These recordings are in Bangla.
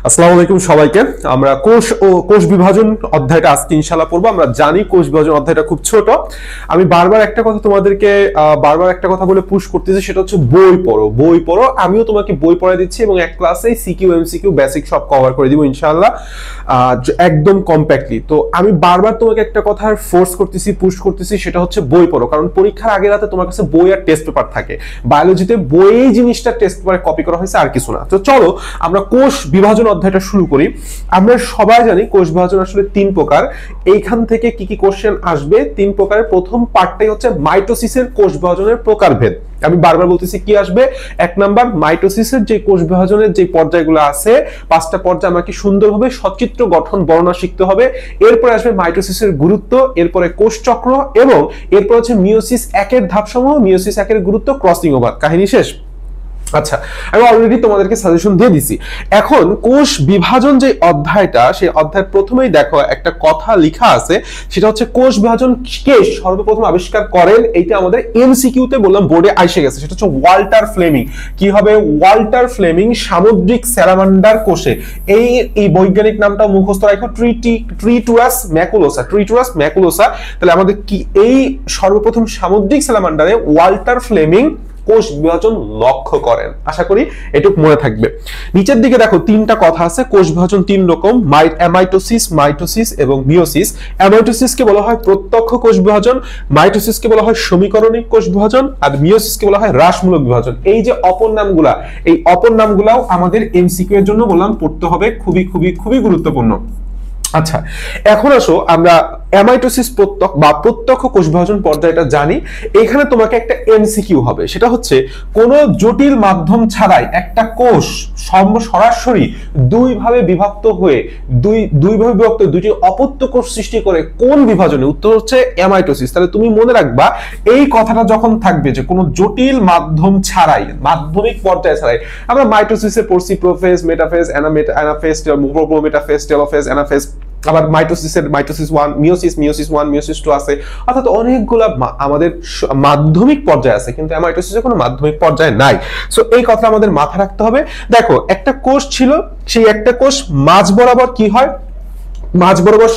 আসসালামু আলাইকুম সবাইকে। আমরা কোষ ও কোষ বিভাজন অধ্যায়টা আজকে ইনশাআল্লাহ পড়বো। আমরা জানি কোষ বিভাজন অধ্যায়টা খুব ছোট। আমি বারবার একটা কথা তোমাদেরকে বলে পুশ করতেছি, সেটা হচ্ছে বই পড়ো, বই পড়ো। আমিও তোমাকে বই পড়াই দিচ্ছি এবং এক ক্লাসে সিকিউ এমসিকিউ বেসিক সব কভার করে দিব ইনশাআল্লাহ, একদম কম্প্যাক্টলি। তো আমি বারবার তোমাকে একটা কথা ফোর্স করতেছি, পুশ করতেছি, সেটা হচ্ছে বই পড়ো। কারণ পরীক্ষার আগে রাতে তোমার কাছে বই আর টেস্ট পেপার থাকে। বায়োলজিতে বই জিনিসটা টেস্ট পেপারে কপি করা হয়েছে, আর কিছু না। তো চলো আমরা কোষ বিভাজন অধ্যায়টা শুরু করি। আমরা সবাই জানি কোষ বিভাজন আসলে তিন প্রকার। এইখান থেকে কি কি কোশ্চেন আসবে তিন প্রকারের। প্রথম পার্টটাই হচ্ছে মাইটোসিসের কোষ বিভাজনের প্রকারভেদ। আমি বারবার বলতেছি কি আসবে। এক নাম্বার, মাইটোসিসের যে কোষ বিভাজনের যে পর্যায়গুলো আছে, 5টা পর্যায় আমাকে সুন্দরভাবে সচিত্র গঠন বর্ণনা শিখতে হবে। এরপরে আসবে মাইটোসিসের গুরুত্ব, এরপরে কোষ চক্র, এবং এরপর হচ্ছে মিওসিস 1-এর ধাপসমূহ, মিওসিস 1-এর গুরুত্ব, ক্রসিং ওভার, কাহিনী শেষ। আচ্ছা, আমি অলরেডি তোমাদেরকে সাজেশন দিয়ে দিছি। এখন কোষ বিভাজন যে অধ্যায়টা, সেই অধ্যায়ের প্রথমেই দেখো একটা কথা লেখা আছে, সেটা হচ্ছে কোষ বিভাজন কে সর্বপ্রথম আবিষ্কার করেন। এইটা আমাদের এমসিকিউ তে বললাম, বোর্ডে আইসে গেছে। সেটা হচ্ছে ওয়াল্টার ফ্লেমিং। কি হবে? ওয়াল্টার ফ্লেমিং সামুদ্রিক স্যালামান্ডার কোষে। এই বৈজ্ঞানিক নামটা মুখস্থ রাখো, ট্রিটুরাস ম্যাকুলোসা, ট্রিটুরাস ম্যাকুলোসা। তাহলে আমাদের কি এই সর্বপ্রথম সামুদ্রিক স্যালামান্ডারে ওয়াল্টার ফ্লেমিং কোষ বিভাজন লক্ষ্য করেন। আশা করি এটুকু মনে থাকবে। নিচের দিকে দেখো তিনটা কথা আছে। কোষ বিভাজন তিন রকম, অ্যামাইটোসিস, মাইটোসিস এবং মিওসিস। অ্যামাইটোসিস কে বলা হয় প্রত্যক্ষ কোষ বিভাজন, মাইটোসিস কে বলা হয় সমীকরণিক কোষ বিভাজন, আর মিওসিস কে বলা হয় হ্রাসমূলক বিভাজন। এই যে অপর নামগুলা, এই অপর নামগুলাও আমাদের এমসিকিউ এর জন্য বললাম পড়তে হবে, খুবই খুবই খুবই গুরুত্বপূর্ণ। আচ্ছা, এখন আসো আমরা অ্যামাইটোসিস প্রত্যক্ষ কোষ বিভাজন পর্যায়টা জানি। এখানে তোমাকে একটা এমসিকিউ হবে, সেটা হচ্ছে কোন জটিল মাধ্যম ছাড়াই একটা কোষ সরাসরি দুইভাবে বিভক্ত হয়ে দুইটি অপত্য কোষ সৃষ্টি করে কোন বিভাজনে? উত্তর হচ্ছে অ্যামাইটোসিস। তাহলে তুমি মনে রাখবা এই কথাটা যখন থাকবে যে কোন জটিল মাধ্যম ছাড়াই, মাধ্যমিক পর্যায় ছাড়াই। আমরা মাইটোসিসে পড়ছি prophase, metaphase, anaphase, prometaphase, telophase, anaphase. আবার মাইটোসিস 1, মিওসিস 1, মিওসিস 2 আছে। অর্থাৎ অনেকগুলা আমাদের মাধ্যমিক পর্যায়ে আছে, কিন্তু অ্যামাইটোসিসে কোনো মাধ্যমিক পর্যায়ে নাই। সো এই কথা আমাদের মাথায় রাখতে হবে। দেখো একটা কোষ ছিল, সেই একটা কোষ মাঝ বরাবর কি হয়? মাঝ বরাবর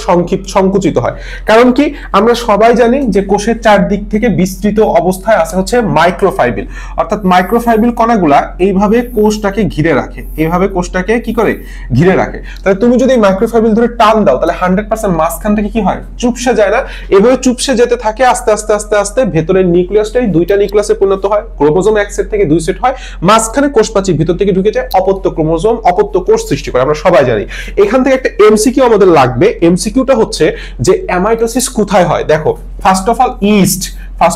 সংকুচিত হয়। কারণ কি? আমরা সবাই জানি যে কোষের চারদিক থেকে বিস্তৃত অবস্থায় আছে হচ্ছে মাইক্রোফাইবিল। অর্থাৎ মাইক্রোফাইবিল কণাগুলা এইভাবে কোষটাকে ঘিরে রাখে, এইভাবে কোষটাকে কি করে? ঘিরে রাখে। তাহলে তুমি যদি মাইক্রোফাইবিল ধরে টান দাও, তাহলে 100% মাঝখান থেকে কি হয়? চুপসে যায় না? এভাবে চুপসে যেতে থাকে আস্তে আস্তে আস্তে আস্তে। ভেতরের নিউক্লিয়াসটাই দুইটা নিউক্লিয়াসে পরিণত হয়, ক্রোমোজোম এক সেট থেকে দুই সেট হয়, মাঝখানে কোষপ্রাচীর ভিতর থেকে ঢুকে যায়, অপত্য ক্রোমোজোম, অপত্য কোষ সৃষ্টি করে। আমরা সবাই জানি। এখান থেকে একটা এমসিকিউ আমাদের লাগবে। এমসিকিউটা হচ্ছে যে অ্যামাইটোসিস কোথায় হয়। দেখো, ফার্স্ট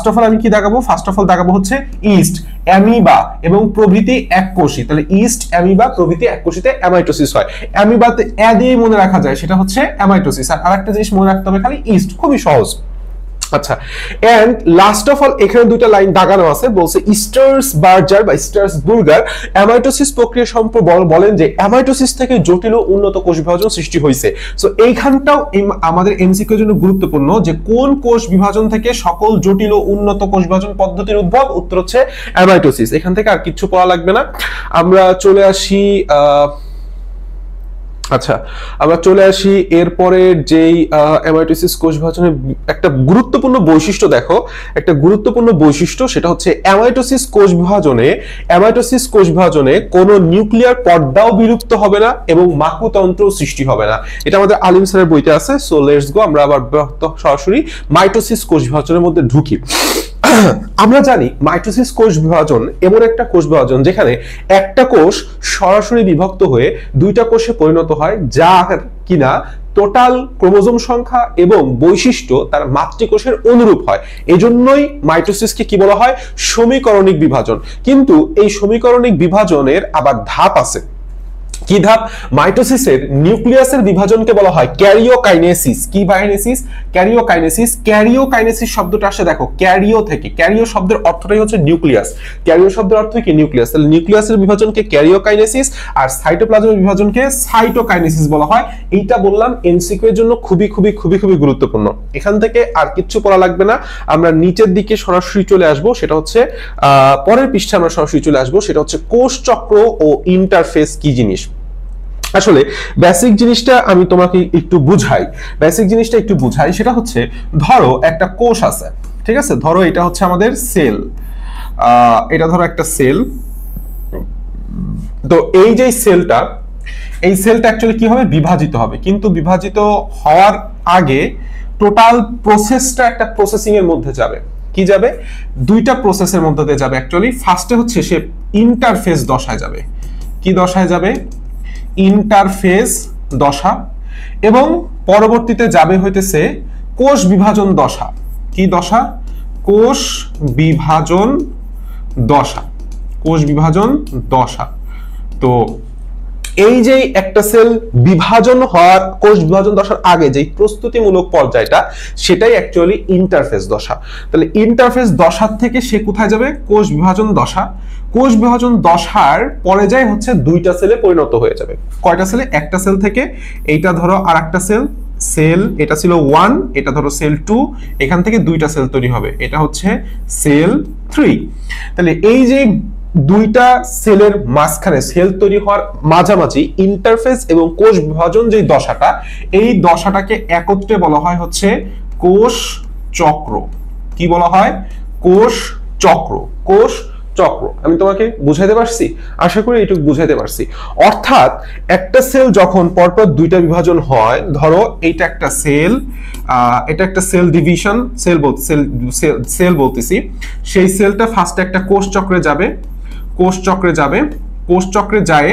অফ অল আমি কি দেখাবো? ফার্স্ট অফ অল দেখাবো হচ্ছে ইস্ট, অ্যামিবা এবং প্রভৃতি এককোষী। তাহলে ইস্ট, অ্যামিবা প্রভৃতি এককোষীতে অ্যামাইটোসিস হয়। অ্যামিবাতে অ্যা দিয়ে মনে রাখা যায়, সেটা হচ্ছে অ্যামাইটোসিস। আর আরেকটা জিনিস মনে রাখতে হবে খালি, ইস্ট। খুবই সহজ। আচ্ছা, এন্ড লাস্ট অফ অল এখানে দুইটা লাইন দাগানো আছে, বলছে স্টার্সবার্জার বা স্টার্সবুর্গার অ্যামাইটোসিস প্রক্রিয়া সম্পর্কে বলেন যে অ্যামাইটোসিস থেকে জটিল ও উন্নত কোষ বিভাজন সৃষ্টি হয়েছে। সো এইখানটাও আমাদের এমসিকিউ এর জন্য গুরুত্বপূর্ণ যে কোন কোষ বিভাজন থেকে সকল জটিল ও উন্নত কোষ বিভাজন পদ্ধতির উদ্ভব? উত্তর হচ্ছে অ্যামাইটোসিস। এখান থেকে আর কিছু পড়া লাগবে না। আমরা চলে আসি এরপরে যেই অ্যামাইটোসিস কোষ বিভাজনের একটা গুরুত্বপূর্ণ বৈশিষ্ট্য। দেখো, একটা গুরুত্বপূর্ণ বৈশিষ্ট্য, সেটা হচ্ছে অ্যামাইটোসিস কোষ বিভাজনে কোনো নিউক্লিয়ার পর্দাও বিলুপ্ত হবে না এবং মাকুতন্ত্র সৃষ্টি হবে না। এটা আমাদের আলিম স্যারের বইতে আছে। সো লেটস গো, আমরা আবার সরাসরি মাইটোসিস কোষ বিভাজনের মধ্যে ঢুকি। আমরা জানি মাইটোসিস কোষ বিভাজন এমন একটা কোষ বিভাজন যেখানে একটা কোষ সরাসরি বিভক্ত হয়ে দুইটা কোষে পরিণত হয়, যার কিনা টোটাল ক্রোমোজোম সংখ্যা এবং বৈশিষ্ট্য তার মাতৃকোষের অনুরূপ হয়। এজন্যই মাইটোসিসকে কি বলা হয়? সমীকরণিক বিভাজন। কিন্তু এই সমীকরণিক বিভাজনের আবার ধাপ আছে। কি ধাপ? মাইটোসিসের নিউক্লিয়াসের বিভাজনকে বলা হয় ক্যারিওকাইনেসিস। কি কাইনেসিস? ক্যারিওকাইনেসিস। ক্যারিওকাইনেসিস শব্দটা আসে দেখো ক্যারিও থেকে। ক্যারিও শব্দের অর্থটাই হচ্ছে নিউক্লিয়াস। ক্যারিও শব্দের অর্থ কি? নিউক্লিয়াস। তাহলে নিউক্লিয়াসের বিভাজনকে ক্যারিওকাইনেসিস আর সাইটোপ্লাজমের বিভাজনকে সাইটোকাইনেসিস বলা হয়। এইটা বললাম এমসিকিউ এর জন্য খুবই খুবই খুবই খুবই গুরুত্বপূর্ণ। এখান থেকে আর কিচ্ছু পড়া লাগবে না। আমরা নিচের দিকে সরাসরি চলে আসব, সেটা হচ্ছে পরের পৃষ্ঠায় আমরা সরাসরি চলে আসব, সেটা হচ্ছে কোষ চক্র ও ইন্টারফেস কি জিনিস। আসলে বেসিক জিনিসটা আমি তোমাকে একটু বুঝাই, সেটা হচ্ছে ধরো একটা কোষ আছে, ঠিক আছে, ধরো এটা হচ্ছে আমাদের সেল, এটা ধরো একটা সেল। তো এই যে সেলটা, এই সেলটা অ্যাকচুয়ালি কি হবে, বিভাজিত হবে, কিন্তু বিভাজিত হওয়ার আগে টোটাল প্রসেসটা একটা প্রসেসিং এর মধ্যে যাবে। কি যাবে, দুইটা প্রসেসের মধ্যে দিয়ে যাবে অ্যাকচুয়ালি। ফার্স্টে হচ্ছে সে ইন্টারফেস দশায় যাবে। কি দশায় যাবে, ইন্টারফেস দশা, এবং পরবর্তীতে যাবে হইতেছে কোষ বিভাজন দশা। কি দশা, কোষ বিভাজন দশা, কোষ বিভাজন দশা। তো এই যে একটা সেল বিভাজন হওয়ার, কোষ বিভাজন দশার আগে যে প্রস্তুতিমূলক পর্যায়টা, সেটাই অ্যাকচুয়ালি ইন্টারফেস দশা। তাহলে ইন্টারফেস দশার থেকে সে কোথায় যাবে, কোষ বিভাজন দশা। কোষ বিভাজন দশার পরে যায় হচ্ছে দুইটা সেলে পরিণত হয়ে যাবে। কয়টা সেলে, একটা সেল থেকে, এইটা ধরো আর একটা সেল, সেল এটা ছিল 1, এটা ধরো সেল 2, এখান থেকে দুইটা সেল তৈরি হবে, এটা হচ্ছে সেল 3। তাহলে এই যে দুইটা সেলের মাঝখানে, সেল তৈরি হওয়ার মাঝামাঝি ইন্টারফেস এবং কোষ বিভাজন যে দশাটা, এই দশাটাকে একত্রে বলা হয় হচ্ছে কোষ চক্র। কি বলা হয়, কোষ চক্র, কোষ চক্র। আমি তোমাকে বুঝাইতে পারছি, আশা করি এটুকু বুঝাইতে পারছি। অর্থাৎ একটা সেল যখন পরপর দুইটা বিভাজন হয়, ধরো এইটা একটা সেল, এটা একটা সেল ডিভিশন, সেল বলতেছি, সেই সেলটা ফার্স্টে একটা কোষ চক্রে যাবে, কোষ চক্রে যাবে, কোষ চক্রে যায়,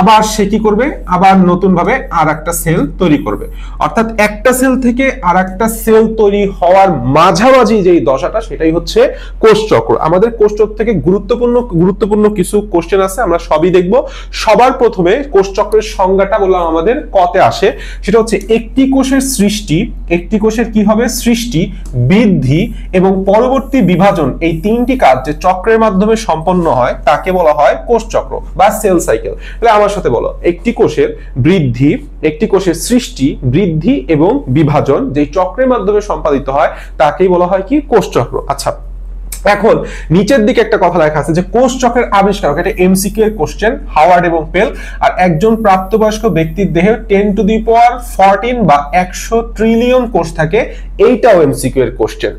আবার সে কি করবে, আবার নতুন ভাবে আর একটা সেল তৈরি করবে। অর্থাৎ একটা সেল থেকে আর একটা সেল তৈরি হওয়ার মাঝামাঝি যেই দশাটা, সেটাই হচ্ছে কোষ চক্র। আমাদের কোষ চক্র থেকে গুরুত্বপূর্ণ কিছু কোশ্চেন আছে, আমরা সবই দেখব। সবার প্রথমে কোষ চক্রের সংজ্ঞাটা বললাম আমাদের কতে আসে, সেটা হচ্ছে একটি কোষের সৃষ্টি, একটি কোষের কি হবে, সৃষ্টি, বৃদ্ধি এবং পরবর্তী বিভাজন, এই তিনটি কাজ যে চক্রের মাধ্যমে সম্পন্ন হয় তাকে বলা হয় কোষ চক্র বা সেল সাইকেল। তাহলে আমার সাথে বলো, একটি কোষের বৃদ্ধি, একটি কোষের সৃষ্টি, বৃদ্ধি এবং বিভাজন যে চক্রের মাধ্যমে সম্পাদিত হয় তাকেই বলা হয় কি, কোষ চক্র। আচ্ছা, এখন নিচের দিকে একটা কথা লেখা আছে যে কোষ চক্রের আবিষ্কারক, এটা এমসিকিউ এর কোশ্চেন, হাওয়ার্ড এবং পেল। আর একজন প্রাপ্তবয়স্ক ব্যক্তির দেহে 10⁻14 বা 100 ট্রিলিয়ন কোষ থাকে, এইটাও এমসিকিউ এর কোশ্চেন।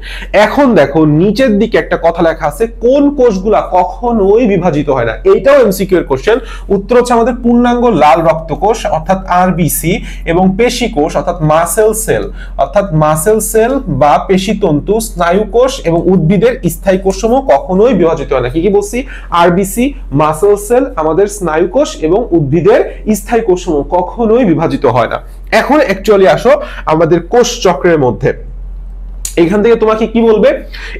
এখন দেখো নিচের দিকে একটা কথা লেখা আছে, কোন কোষগুলা কখনোই বিভাজিত হয় না, এইটাও এমসিকিউ এর কোশ্চেন। উত্তর হচ্ছে আমাদের পূর্ণাঙ্গ লাল রক্তকোষ অর্থাৎ আরবিসি, এবং পেশি কোষ অর্থাৎ মাসেল সেল, অর্থাৎ মাসেল সেল বা পেশিতন্তু, স্নায়ু কোষ এবং উদ্ভিদের স্থায়ী কোষসমূহ কখনোই বিভাজিত হয় না। কি কি বলছি, আরবিসি, মাসেল সেল, আমাদের স্নায়ু কোষ এবং উদ্ভিদের স্থায়ী কোষসমূহ কখনোই বিভাজিত হয় না। এখন অ্যাকচুয়ালি আসো আমাদের কোষ চক্রের মধ্যে। এখান থেকে তোমাকে কি বলবে,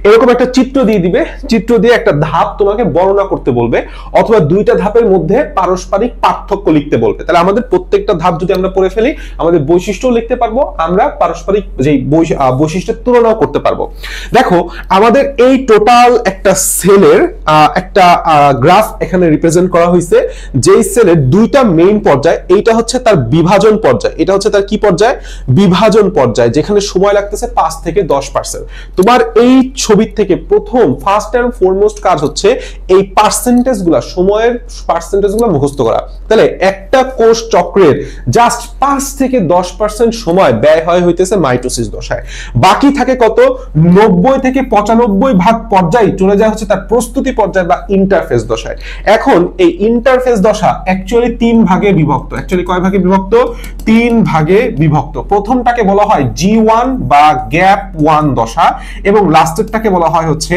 এরকম একটা চিত্র দিয়ে দিবে, চিত্র দিয়ে একটা ধাপ তোমাকে বর্ণনা করতে বলবে, অথবা দুইটা ধাপের মধ্যে পারস্পরিক পার্থক্য লিখতে বলবে। তাহলে আমাদের প্রত্যেকটা ধাপ যদি আমরা পড়ে ফেলি, আমাদের বৈশিষ্ট্য লিখতে পারবো, আমরা পারস্পরিক যে বৈশিষ্ট্যের তুলনাও করতে পারবো। দেখো আমাদের এই টোটাল একটা সেলের একটা গ্রাফ এখানে রিপ্রেজেন্ট করা হয়েছে, যেই সেলের দুইটা মেইন পর্যায়, এইটা হচ্ছে তার বিভাজন পর্যায়, এটা হচ্ছে তার কি পর্যায়, বিভাজন পর্যায়, যেখানে সময় লাগতেছে 5 থেকে 10%। তোমার এই ছবির থেকে প্রথম ফার্স্ট এন্ড ফরমোস্ট কাজ হচ্ছে এই পার্সেন্টেজ গুলা, সময়ের পার্সেন্টেজ গুলা মুখস্থ করা। তাহলে একটা কোষ চক্রের জাস্ট 5 থেকে 10% সময় ব্যয় হয় হইতেছে মাইটোসিস দশায়, বাকি থাকে কত, 90 থেকে 95 পর্যায়ে চলে যায় হচ্ছে তার প্রস্তুতি পর্যায় বা ইন্টারফেস দশায়। এখন এই ইন্টারফেস দশা অ্যাকচুয়ালি 3 ভাগে বিভক্ত। অ্যাকচুয়ালি কয় ভাগে বিভক্ত, 3 ভাগে বিভক্ত। প্রথমটাকে বলা হয় G1 বা গ্যাপ 1 দশা, এবং লাস্টেরটাকে বলা হয় হচ্ছে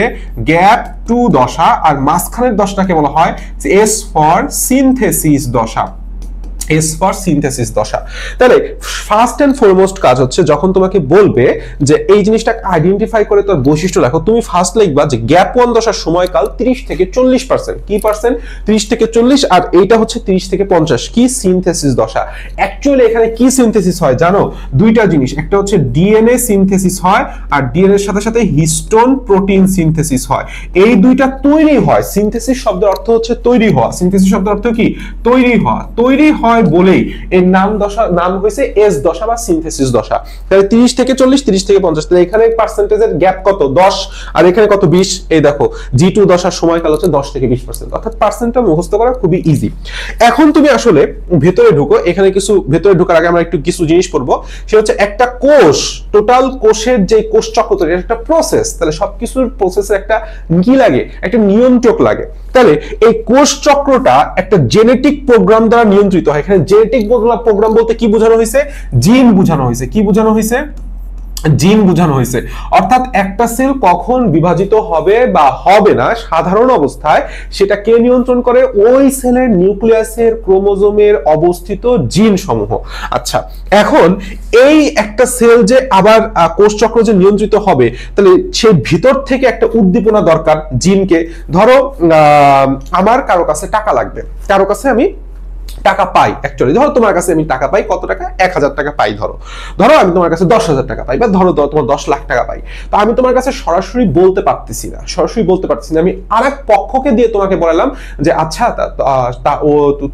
গ্যাপ 2 দশা, আর মাঝখানের দশাটাকে বলা হয় S ফর সিনথেসিস দশা, S ফর সিনথেসিস দশা। তাহলে ফার্স্ট এন্ড ফরমোস্ট কাজ হচ্ছে যখন তোমাকে বলবে যে এই জিনিসটা আইডেন্টিফাই করে তোর বৈশিষ্ট্য লেখো, তুমি ফার্স্ট লিখবা যে গ্যাপ 1 দশার সময়কাল 30 থেকে 40%। কি পার্সেন্ট, 30 থেকে 40, আর এইটা হচ্ছে 30 থেকে 50। কি, সিনথেসিস দশা। অ্যাকচুয়ালি এখানে কি সিনথেসিস হয় জানো, দুইটা জিনিস, একটা হচ্ছে ডিএনএ সিনথেসিস হয়, আর ডিএনএ এর সাথে সাথে হিস্টোন প্রোটিন সিনথেসিস হয়। এই দুইটা তৈরি হয়, সিনথেসিস শব্দের অর্থ হচ্ছে তৈরি হওয়া, সিনথেসিস শব্দের অর্থ কি, তৈরি হওয়া। তৈরি হয় হয় বলেই এর নাম হয়েছে এস দশা বা সিনথেসিস দশা। তাহলে 30 থেকে 40, 30 থেকে 50, তাহলে এখানে পার্সেন্টেজের গ্যাপ কত? 10, আর এখানে কত? 20। এই দেখো G2 দশার সময়কাল হচ্ছে 10 থেকে 20%, অর্থাৎ পার্সেন্টটা মুখস্থ করা খুবই ইজি। এখন তুমি আসলে ভেতরে ঢুকো, এখানে কিছু ভেতরে ঢোকার আগে আমরা একটু কিছু জিনিস পড়বো। সেটা হচ্ছে একটা কোষ, টোটাল কোষের যে কোষ চক্র তৈরি, একটা প্রসেস। তাহলে সবকিছুর প্রসেসে একটা কি লাগে? একটা নিয়ন্ত্রক লাগে। তাহলে এই কোষ চক্রটা একটা জেনেটিক প্রোগ্রাম দ্বারা নিয়ন্ত্রিত হয়। এখানে জেনেটিক প্রোগ্রাম বলতে কি বোঝানো হয়েছে? জিন বোঝানো হয়েছে। কি বোঝানো হয়েছে? জিন বোঝানো হয়েছে। অর্থাৎ একটা সেল কখন বিভাজিত হবে বা হবে না সাধারণ অবস্থায় সেটা কে নিয়ন্ত্রণ করে? ওই সেলের নিউক্লিয়াসের ক্রোমোজোমের অবস্থিত জিন সমূহ। আচ্ছা, এখন এই একটা সেল যে আবার কোষ চক্র যে নিয়ন্ত্রিত হবে, তাহলে সেই ভিতর থেকে একটা উদ্দীপনা দরকার জিনকে। ধরো আমার কারো কাছে টাকা লাগবে, কারো কাছে আমি টাকা পাই, অ্যাকচুয়ালি ধরো তোমার কাছে আমি টাকা পাই, কত টাকা? 1000 টাকা পাই। ধরো আমি তোমার কাছে 10,000 টাকা পাই, বা ধরো তোমার 10 লাখ টাকা পাই। তো আমি তোমার কাছে সরাসরি বলতে পারতেছি না, আমি আরেক পক্ষকে দিয়ে তোমাকে বললাম যে আচ্ছা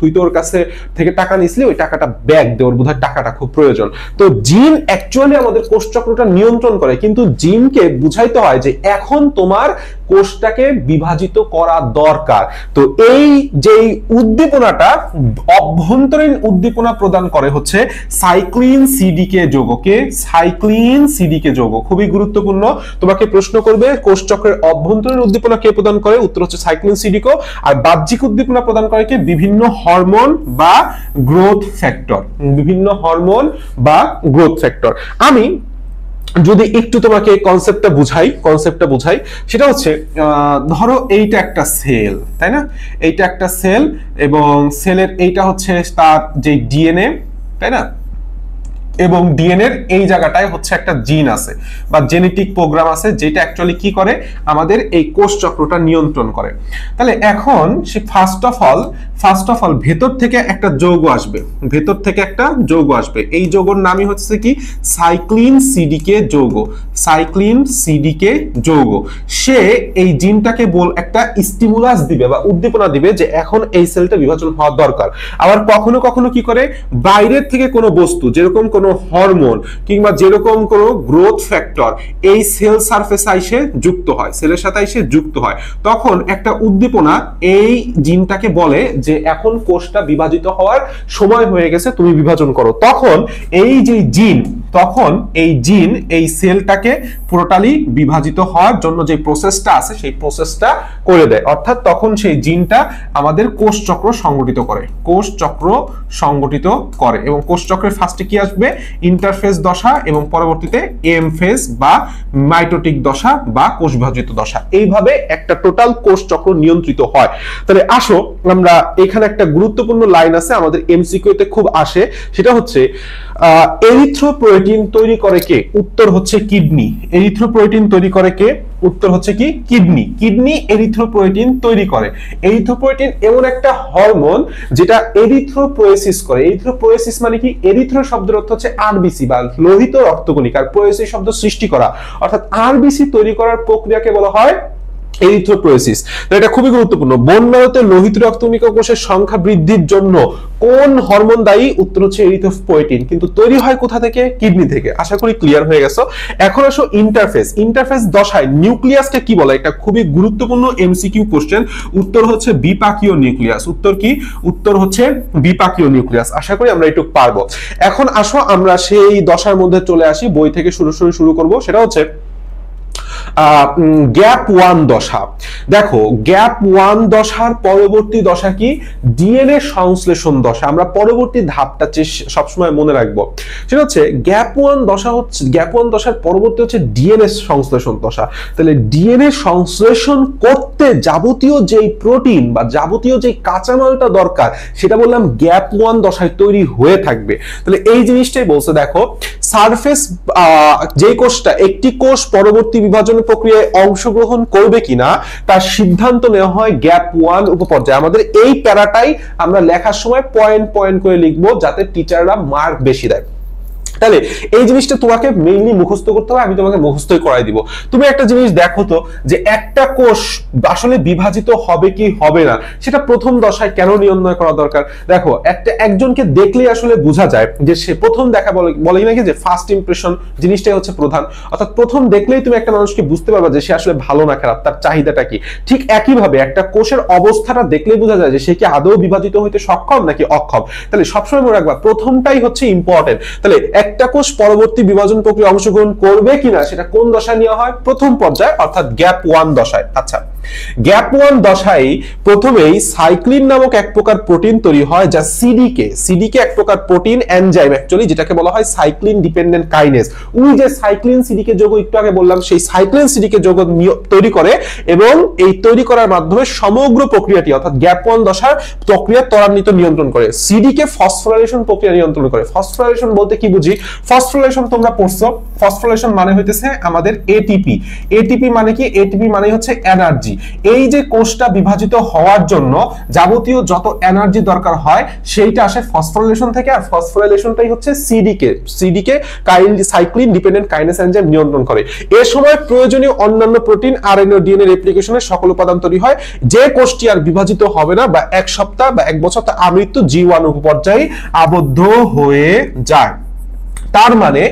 তুই তোর কাছে থেকে টাকা নিসলি, ওই টাকাটা ব্যাক দে, ওর বোধহয় টাকাটা খুব প্রয়োজন। তো জিন অ্যাকচুয়ালি আমাদের কোষ চক্রটা নিয়ন্ত্রণ করে, কিন্তু জিনকে বুঝাইতে হয় যে এখন তোমার কোষটাকে বিভাজিত করা দরকার। তো এই যে উদ্দীপনাটা, অভ্যন্তরীণ উদ্দীপনা প্রদান করে হচ্ছে সাইক্লিন সিডিকে যৌগকে। সাইক্লিন সিডিকে যৌগ খুবই গুরুত্বপূর্ণ। তোমাকে প্রশ্ন করবে কোষ চক্রের অভ্যন্তরীণ উদ্দীপনা কে প্রদান করে? উত্তর হচ্ছে সাইক্লিন সিডিকো। আর বাহ্যিক উদ্দীপনা প্রদান করে কে? বিভিন্ন হরমোন বা গ্রোথ ফ্যাক্টর। বিভিন্ন হরমোন বা গ্রোথ ফ্যাক্টর। আমি যদি একটু তোমাকে কনসেপ্টটা বুঝাই, সেটা হচ্ছে ধরো এইটা একটা সেল, তাই না? এইটা একটা সেল, এবং সেলের এইটা হচ্ছে তার যে ডিএনএ, তাই না? এবং ডিএনএর এই জায়গাটায় হচ্ছে একটা জিন আছে বা জেনেটিক প্রোগ্রাম আছে, যেটা অ্যাকচুয়ালি কি করে? আমাদের এই কোষ চক্রটা নিয়ন্ত্রণ করে। তাহলে এখন সে ফার্স্ট অফ অল ভেতর থেকে একটা যৌগ আসবে, এই যৌগের নামই হচ্ছে কি? সাইক্লিন সিডিকে যৌগ। সে এই জিনটাকে একটা স্টিমুলাস দিবে বা উদ্দীপনা দিবে যে এখন এই সেলটা বিভাজন হওয়া দরকার। আবার কখনো কখনো কি করে? বাইরের থেকে কোনো বস্তু, যেরকম কোনো হরমোন কিংবা যেরকম কোনো গ্রোথ ফ্যাক্টর এই সেল সারফেসে এসে যুক্ত হয়, সেলের সাথে এসে যুক্ত হয়, তখন একটা উদ্দীপনা এই জিনটাকে বলে যে এখন কোষটা বিভাজিত হওয়ার সময় হয়ে গেছে, তুমি বিভাজন করো। তখন এই জিন এই সেলটাকে পুরোটালি বিভাজিত হওয়ার জন্য যে প্রসেসটা আছে সেই প্রসেসটা করে দেয়। অর্থাৎ তখন সেই জিনটা আমাদের কোষ চক্র সংগঠিত করে, এবং কোষ চক্রের ফার্স্টে কি আসবে? ইন্টারফেজ দশা, এবং পরবর্তীতে এম ফেজ বা মাইটোটিক দশা বা কোষ বিভাজিত দশা। এইভাবে একটা টোটাল কোষ চক্র নিয়ন্ত্রিত হয়। তাহলে আসো আমরা এখানে একটা গুরুত্বপূর্ণ লাইন আছে, আমাদের এমসিকিউতে খুব আসে, সেটা হচ্ছে এরিথ্রোপয়েটিন তৈরি করে কে? উত্তর হচ্ছে কিডনি। এরিথ্রোপয়েটিন তৈরি করে কে? উত্তর হচ্ছে কি? কিডনি এরিথ্রোপয়েটিন তৈরি করে। এরিথ্রোপয়েটিন এমন একটা হরমোন যেটা এরিথ্রোপোয়েসিস করে। এরিথ্রোপোয়েসিস মানে কি? এরিথ্রো শব্দের অর্থ হচ্ছে আরবিসি বা লোহিত রক্তকণিকা, আর পোয়েসিস শব্দ সৃষ্টি করা, অর্থাৎ আরবিসি তৈরি করার প্রক্রিয়াকে বলা হয় এরিথ্রোপোয়েসিস। এটা খুবই গুরুত্বপূর্ণ। বন মেরুতে লোহিত রক্তকণিকা কোষের সংখ্যা বৃদ্ধির জন্য কোন হরমোন দায়ী? উত্তর হচ্ছে এরিথ্রোপয়েটিন। কিন্তু তৈরি হয় কোথা থেকে? কিডনি থেকে। আশা করি ক্লিয়ার হয়ে গেছে। এখন আসো ইন্টারফেস দশায় নিউক্লিয়াসকে কি বলে? এটা খুবই গুরুত্বপূর্ণ এমসিকিউ কোশ্চেন। উত্তর হচ্ছে বিপাকীয় নিউক্লিয়াস। উত্তর হচ্ছে বিপাকীয় নিউক্লিয়াস। আশা করি আমরা একটু পারবো। এখন আসো আমরা সেই দশার মধ্যে চলে আসি, বই থেকে শুরু করব। সেটা হচ্ছে গ্যাপ 1 দশা। দেখো, গ্যাপ 1 দশার পরবর্তী দশা কি? ডিএনএ সংশ্লেষণ দশা। আমরা পরবর্তী ধাপটা সবসময় মনে রাখবো, সেটা হচ্ছে গ্যাপ 1 দশার পরবর্তী হচ্ছে ডিএনএ সংশ্লেষণ দশা। তাহলে ডিএনএ সংশ্লেষণ করতে যাবতীয় যেই প্রোটিন বা যাবতীয় যেই কাঁচামালটা দরকার, সেটা বললাম গ্যাপ 1 দশায় তৈরি হয়ে থাকবে। তাহলে এই জিনিসটাই বলছে। দেখো, সারফেস যে কোষটা, একটি কোষ পরবর্তী বিভাজন প্রক্রিয়ায় অংশগ্রহণ করবে কিনা তার সিদ্ধান্ত নেওয়া হয় গ্যাপ 1 উপপর্যায়ে। আমাদের এই প্যারাটাই আমরা লেখার সময় পয়েন্ট করে লিখবো, যাতে টিচাররা মার্ক বেশি দেয়। তাহলে এই জিনিসটা তোমাকে মেইনলি মুখস্থ করতে হবে, আমি তোমাকে মুখস্থই করাই দিব। তুমি একটা জিনিস দেখো তো যে একটা কোষ আসলে বিভাজিত হবে কি হবে না সেটা প্রথম দশায় কেন নির্ণয় করা দরকার। দেখো একজনকে দেখলেই আসলে বোঝা যায় যে সে প্রথম দেখা বলে নাকি যে ফার্স্ট ইমপ্রেশন জিনিসটাই হচ্ছে প্রধান, অর্থাৎ প্রথম দেখলেই তুমি একটা মানুষকে বুঝতে পারবে যে সে আসলে ভালো না খারাপ, তার চাহিদাটা কি। ঠিক একইভাবে একটা কোষের অবস্থাটা দেখলেই বোঝা যায় যে সে কি আদৌ বিভাজিত হইতে সক্ষম নাকি অক্ষম। তাহলে সবসময় মনে রাখবা প্রথমটাই হচ্ছে ইম্পর্টেন্ট। তাহলে একটা কোষ পরবর্তী বিভাজন প্রক্রিয়ায় অংশগ্রহণ করবে কিনা সেটা কোন দশায় নেওয়া হয়, প্রথম পর্যায়ে অর্থাৎ গ্যাপ 1 দশায়। আচ্ছা, গ্যাপ 1 দশায় প্রথমেই সাইক্লিন নামক এক প্রকার প্রোটিন তৈরি হয় যা সিডিকে এক প্রকার প্রোটিন এনজাইম অ্যাকচুয়ালি, যেটাকে বলা হয় সাইক্লিন ডিপেন্ডেন্ট কাইনেজ। ওই যে সাইক্লিন সিডিকে যৌগ একটু আগে বললাম, সেই সাইক্লিন সিডিকে যৌগ তৈরি করে এবং এই তৈরি করার মাধ্যমে সমগ্র প্রক্রিয়াটি অর্থাৎ গ্যাপ 1 দশার প্রক্রিয়া ত্বরান্বিত নিয়ন্ত্রণ করে। সিডিকে ফসফোরাইলেশন প্রক্রিয়া নিয়ন্ত্রণ করে। ফসফোরাইলেশন বলতে কি বুঝি? ফসফোরাইলেশন তোমরা পড়ছো, ফসফোরাইলেশন মানে হইতেছে আমাদের এটিপি। এটিপি মানে কি? এটিপি মানে হচ্ছে এনার্জি। এই যে কোষটা বিভাজিত হওয়ার জন্য যাবতীয় যত এনার্জি দরকার হয় সেইটা আসে ফসফোরাইলেশন থেকে, আর ফসফোরাইলেশনটাই হচ্ছে সিডিকে সাইক্লিন ডিপেন্ডেন্ট কাইনেজ এনজাইম নিয়ন্ত্রণ করে। এ সময় প্রয়োজনীয় অন্যান্য প্রোটিন, আরএনএ ও ডিএনএ রেপ্লিকেশনের সকল উপাদান তৈরি হয়। যে কোষটি আর বিভাজিত হবে না বা 1 সপ্তাহ বা 1 বছর তা আমৃত্যু G1 উপপর্যায়ে আবদ্ধ হয়ে যায়। তার মানে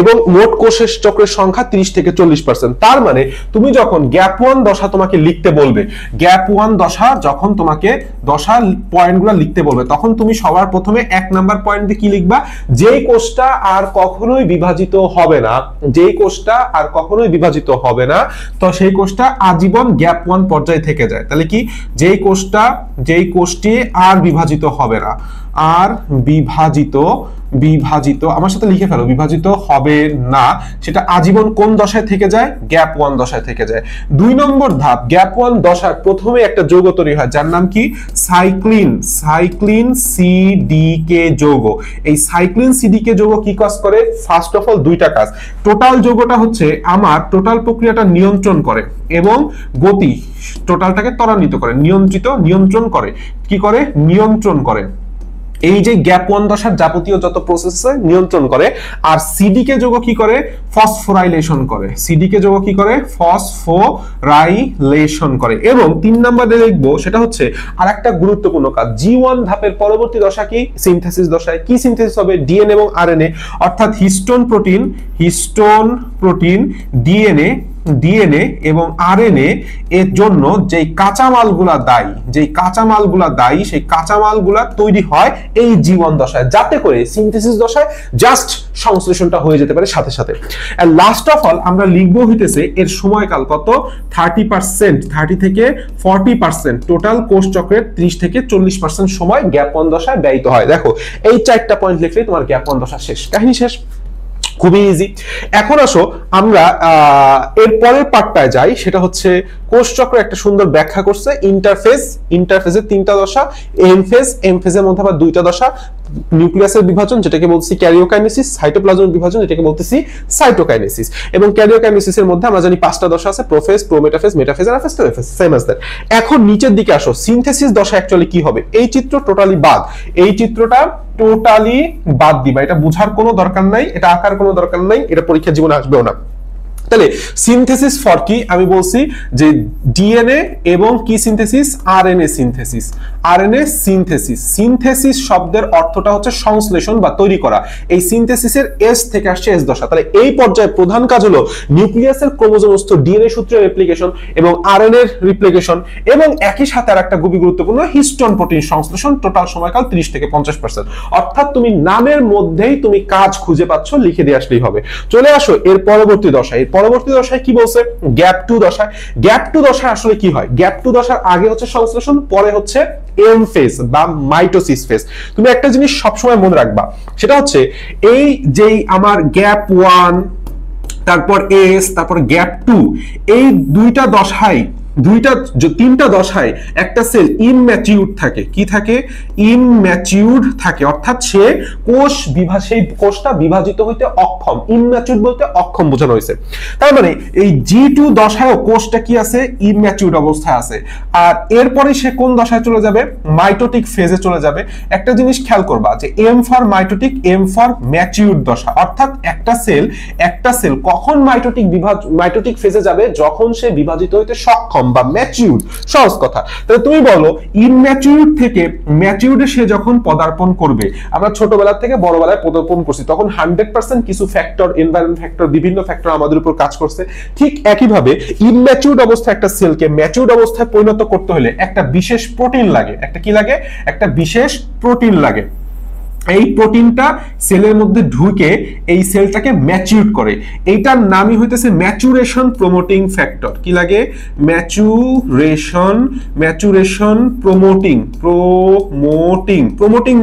এবং মোট কোষের চক্রের সংখ্যা 30 থেকে 40%। তার মানে তুমি যখন গ্যাপ 1 দশা তোমাকে লিখতে বলবে, গ্যাপ 1 দশা যখন তোমাকে দশা পয়েন্টগুলো লিখতে বলবে, তখন তুমি সবার প্রথমে 1 নাম্বার পয়েন্টে কি লিখবা? যেই কোষটা আর কখনোই বিভাজিত হবে না, যেই কোষটা আর কখনোই বিভাজিত হবে না, তো সেই কোষটা আজীবন গ্যাপ 1 পর্যায়ে থেকে যায়। তাহলে কি? যেই কোষটি আর বিভাজিত হবে না, আর বিভাজিত আমার সাথে লিখে ফেলো, বিভাজিত হবে না, সেটা আজীবন কোন দশায় থেকে যায়? গ্যাপ 1 দশায় থেকে যায়। 2 নম্বর ধাপ, গ্যাপ 1 দশার প্রথমে একটা যৌগ তৈরি হয় যার নাম কি? সাইক্লিন সিডিকে যৌগ। এই সাইক্লিন সিডিকে যৌগ কি কাজ করে? ফার্স্ট অফ অল দুইটা কাজ। টোটাল যৌগটা হচ্ছে আমার টোটাল প্রক্রিয়াটা নিয়ন্ত্রণ করে এবং গতি টোটালটাকে ত্বরান্বিত করে, নিয়ন্ত্রণ করে। কি করে? নিয়ন্ত্রণ করে। এই যে গ্যাপ 1 দশার যাবতীয় যত প্রসেসে নিয়ন্ত্রণ করে। আর সিডিকে যৌগ কি করে? ফসফোরাইলেশন করে। সিডিকে যৌগ কি করে? ফসফোরাইলেশন করে। এবং 3 নম্বরে দেখবো সেটা হচ্ছে আরেকটা গুরুত্বপূর্ণ কাজ। G1 ধাপের পরবর্তী দশা কি? সিনথেসিস দশায়। কি সিনথেসিস হবে? ডিএনএ এবং আরএনএ, অর্থাৎ হিস্টোন প্রোটিন, ডিএনএ এবং আরএনএ এর জন্য যেই কাঁচামালগুলা দায়ী, সেই কাঁচামালগুলা তৈরি হয় এই G1 দশায়, যাতে করে সিনথেসিস দশায় জাস্ট সংশ্লেষণটা হয়ে যেতে পারে সাথে সাথে। এন্ড লাস্ট অফ অল আমরা লিখবো হইতেছে এর সময়কাল কত? 30 থেকে 40%। টোটাল কোষ চক্রের 30 থেকে 40% সময় গ্যাপ 1 দশায় ব্যয়িত হয়। দেখো এই 4টা পয়েন্ট লিখলেই তোমার গ্যাপ 1 দশা শেষ, কাহিনী শেষ। খুবই ইজি। এখন আসো আমরা এর পরের পার্টটায় যাই, সেটা হচ্ছে কোষ চক্র একটা সুন্দর ব্যাখ্যা করছে। ইন্টারফেজের 3টা দশা, এমফেজের মধ্যে আবার 2টা দশা, নিউক্লিয়াসের বিভাজন যেটাকে বলছি ক্যারিওকাইনেসিস, সাইটোপ্লাজমের বিভাজন যেটাকে বলতেছি সাইটোকাইনেসিস। এবং ক্যারিওকাইনেসিসের মধ্যে আমরা জানি 5টা দশা আছে, প্রোফেজ, প্রোমেটাফেজ, মেটাফেজ আর অ্যাফেজ, সেম অ্যাজ দ্যাট। এখন নিচের দিকে আসো, সিনথেসিস দশা অ্যাকচুয়ালি কি হবে? এই চিত্র টোটালি বাদ, এই চিত্রটা টোটালি বাদ দিবা, এটা বোঝার কোনো দরকার নাই, এটা আঁকার কোনো দরকার নাই, এটা পরীক্ষার জীবনে আসবেও না। তাহলে সিনথেসিস ফর কি? আমি বলছি যে ডিএনএ এবং কি সিনথেসিস? RNA synthesis. সিনথেসিস শব্দের অর্থটা হচ্ছে সংশ্লেষণ বা তৈরি করা। এই সিনথেসিসের এস থেকে আসছে এস দশা। তাহলে এই পর্যায়ে প্রধান কাজ হলো নিউক্লিয়াসের ক্রোমোজোমস্থ ডিএনএ সূত্রের রেপ্লিকেশন এবং আরএনএ রেপ্লিকেশন, এবং একই সাথে আরেকটা খুবই গুরুত্বপূর্ণ হিস্টোন প্রোটিন সংশ্লেষণ। টোটাল সময়কাল 30 থেকে 50%। অর্থাৎ তুমি নামের মধ্যেই তুমি কাজ খুঁজে পাচ্ছ, লিখে দিয়ে আসলেই হবে। চলে আসো এর পরবর্তী দশায়। পরবর্তী দশায় কি বলছে? গ্যাপ 2 দশায়। গ্যাপ 2 দশায় আসলে কি হয়? গ্যাপ 2 দশার আগে হচ্ছে সংশ্লেষণ, পরে হচ্ছে এম ফেজ বা মাইটোসিস ফেজ। তুমি একটা জিনিস সবসময় মনে রাখবা, সেটা হচ্ছে এই যেই আমার গ্যাপ 1, তারপর এস, তারপর গ্যাপ 2, এই 2টা দশায় তিনটা দশায় একটা সেল ইমম্যাচিউর থাকে, কি থাকে? ইমম্যাচিউর থাকে, অর্থাৎ সে সেই কোষটা বিভাজিত হইতে অক্ষম। ইমম্যাচিউর বলতে অক্ষম বোঝানো হয়েছে। তার মানে এই G2 দশায়ও কোষটা কি আছে? ইমম্যাচিউর অবস্থায় আছে। আর এরপরে সে কোন দশায় চলে যাবে? মাইটোটিক ফেজে চলে যাবে। একটা জিনিস খেয়াল করবা যে M for mitotic, M for mature দশা, অর্থাৎ একটা সেল কখন মাইটোটিক ফেজে যাবে? যখন সে বিভাজিত হইতে সক্ষম বা ম্যাচিউর। সহজ কথা। তাহলে তুমি বলো ইমম্যাচিউর থেকে ম্যাচিউরে সে যখন পদার্পণ করবে, আমরা ছোটবেলা থেকে বড়বেলায় পদার্পণ করছি, তখন 100% কিছু ফ্যাক্টর, এনভায়রনমেন্ট ফ্যাক্টর, বিভিন্ন ফ্যাক্টর আমাদের উপর কাজ করছে। ঠিক একইভাবে ইমম্যাচিউর অবস্থায় একটা সেলকে ম্যাচিউর অবস্থায় পরিণত করতে হলে একটা বিশেষ প্রোটিন লাগে। একটা কি লাগে? একটা বিশেষ প্রোটিন লাগে। এই প্রোটিনটা সেলের মধ্যে ঢুকে এই সেলটাকে ম্যাচিউর করে। এইটার নামই হইতেছে ম্যাচুরেশন প্রমোটিং ফ্যাক্টর। কি লাগে? ম্যাচুরেশন প্রমোটিং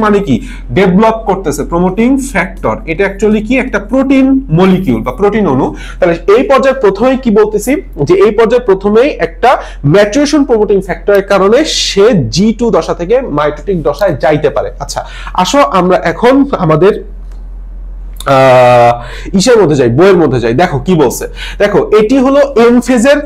মানে কি? ডেভেলপ করতেছে, প্রমোটিং ফ্যাক্টর। এটা অ্যাকচুয়ালি কি? একটা প্রোটিন মলিকিউল বা প্রোটিন অণু। তাহলে এই পর্যায়ে প্রথমেই কি বলতেছি যে এই পর্যায়ে প্রথমেই একটা ম্যাচুরেশন প্রমোটিং ফ্যাক্টরের কারণে সে G2 দশা থেকে মাইটোটিক দশায় যাইতে পারে। আচ্ছা, আসো আমরা এখন আমাদের ইসের মধ্যে যাই, বইয়ের মধ্যে যাই। দেখো কি বলছে। দেখো এটি হলো এম ফেজের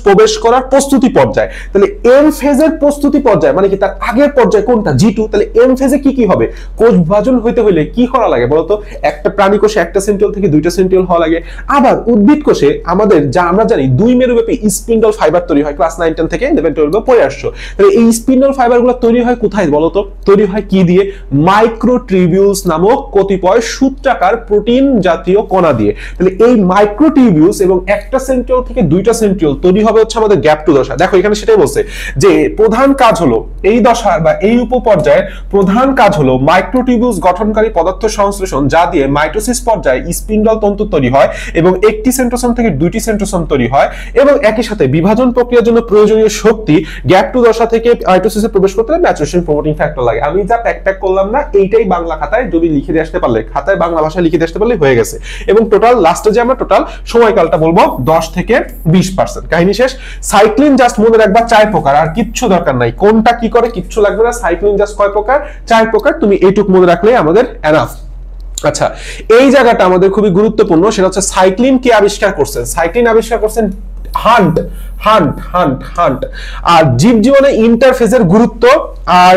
প্রবেশ করার প্রস্তুতি পর্যায়। তাহলে এম ফেজের প্রস্তুতি পর্যায় মানে কি? তার আগের পর্যায় কোনটা? G2। তাহলে এম ফেজে কি কি হবে? কোষ বিভাজন হইতে হইলে কি করা লাগে বলতো? একটা প্রাণী কোষে একটা সেন্ট্রিওল থেকে দুইটা সেন্ট্রিওল হওয়া লাগে। আবার উদ্ভিদ কোষে আমাদের যা আমরা জানি 2 মেরুব্যাপী স্পিন্ডল ফাইবার তৈরি হয়। ক্লাস 9 10 থেকে 11 12 পড়ে আসছো। তাহলে এই স্পিন্ডল ফাইবারগুলো তৈরি হয় কোথায় বলতো? তৈরি হয় কি দিয়ে? মাইক্রোটিউবিউলস নামক কতিপয় সূত্রাকার প্রোটিন জাতীয় কণা দিয়ে। তাহলে এই মাইক্রোটিউবিউলস এবং একটা সেন্ট্রিওল থেকে দুইটা সেন্ট্রিওল তৈরি হবে হচ্ছে আমাদের গ্যাপ টু দশা। দেখো এখানে সেটাই বলছে যে প্রধান কাজ হলো এই দশার বা এই উপপর্যায়ের প্রধান কাজ হলো মাইক্রোটিউবিউলস গঠনকারী পদার্থ সংশ্লেষণ, যা দিয়ে মাইটোসিস পর্যায়ে স্পিন্ডল তন্তু তৈরি হয় এবং একটি সেন্ট্রোসোম থেকে দুইটি সেন্ট্রোসোম তৈরি হয় এবং একই সাথে বিভাজন প্রক্রিয়ার জন্য প্রয়োজনীয় শক্তি গ্যাপ টু দশা থেকে মাইটোসিসে প্রবেশ করতে ম্যাচুরেশন প্রমোটিং ফ্যাক্টর লাগে। আমি যা প্যাক করলাম না, এইটাই বাংলা খাতায় যদি লিখে দিয়ে আসতে পারলে, খাতায় বাংলা ভাষায় লিখে দিয়ে আসতে পারলে হয়ে গেছে। এবং টোটাল লাস্টে যে আমরা টোটাল সময়কালটা বলবো 10 থেকে 20%। কাহিনী শেষ। সাইক্লিন জাস্ট মনে রাখবা 4 প্রকার, আর কিচ্ছু দরকার নাই। কোনটা কি করে কিচ্ছু লাগবে না। সাইক্লিন জাস্ট কয় প্রকার? 4 প্রকার। তুমি এইটুক মনে রাখলেই আমাদের এনাফ। আচ্ছা, এই জায়গাটা আমাদের খুবই গুরুত্বপূর্ণ, সেটা হচ্ছে সাইক্লিন কে আবিষ্কার করছেন? সাইক্লিন আবিষ্কার করছেন হান্ট। আর জীব জীবনে ইন্টারফেজের গুরুত্ব আর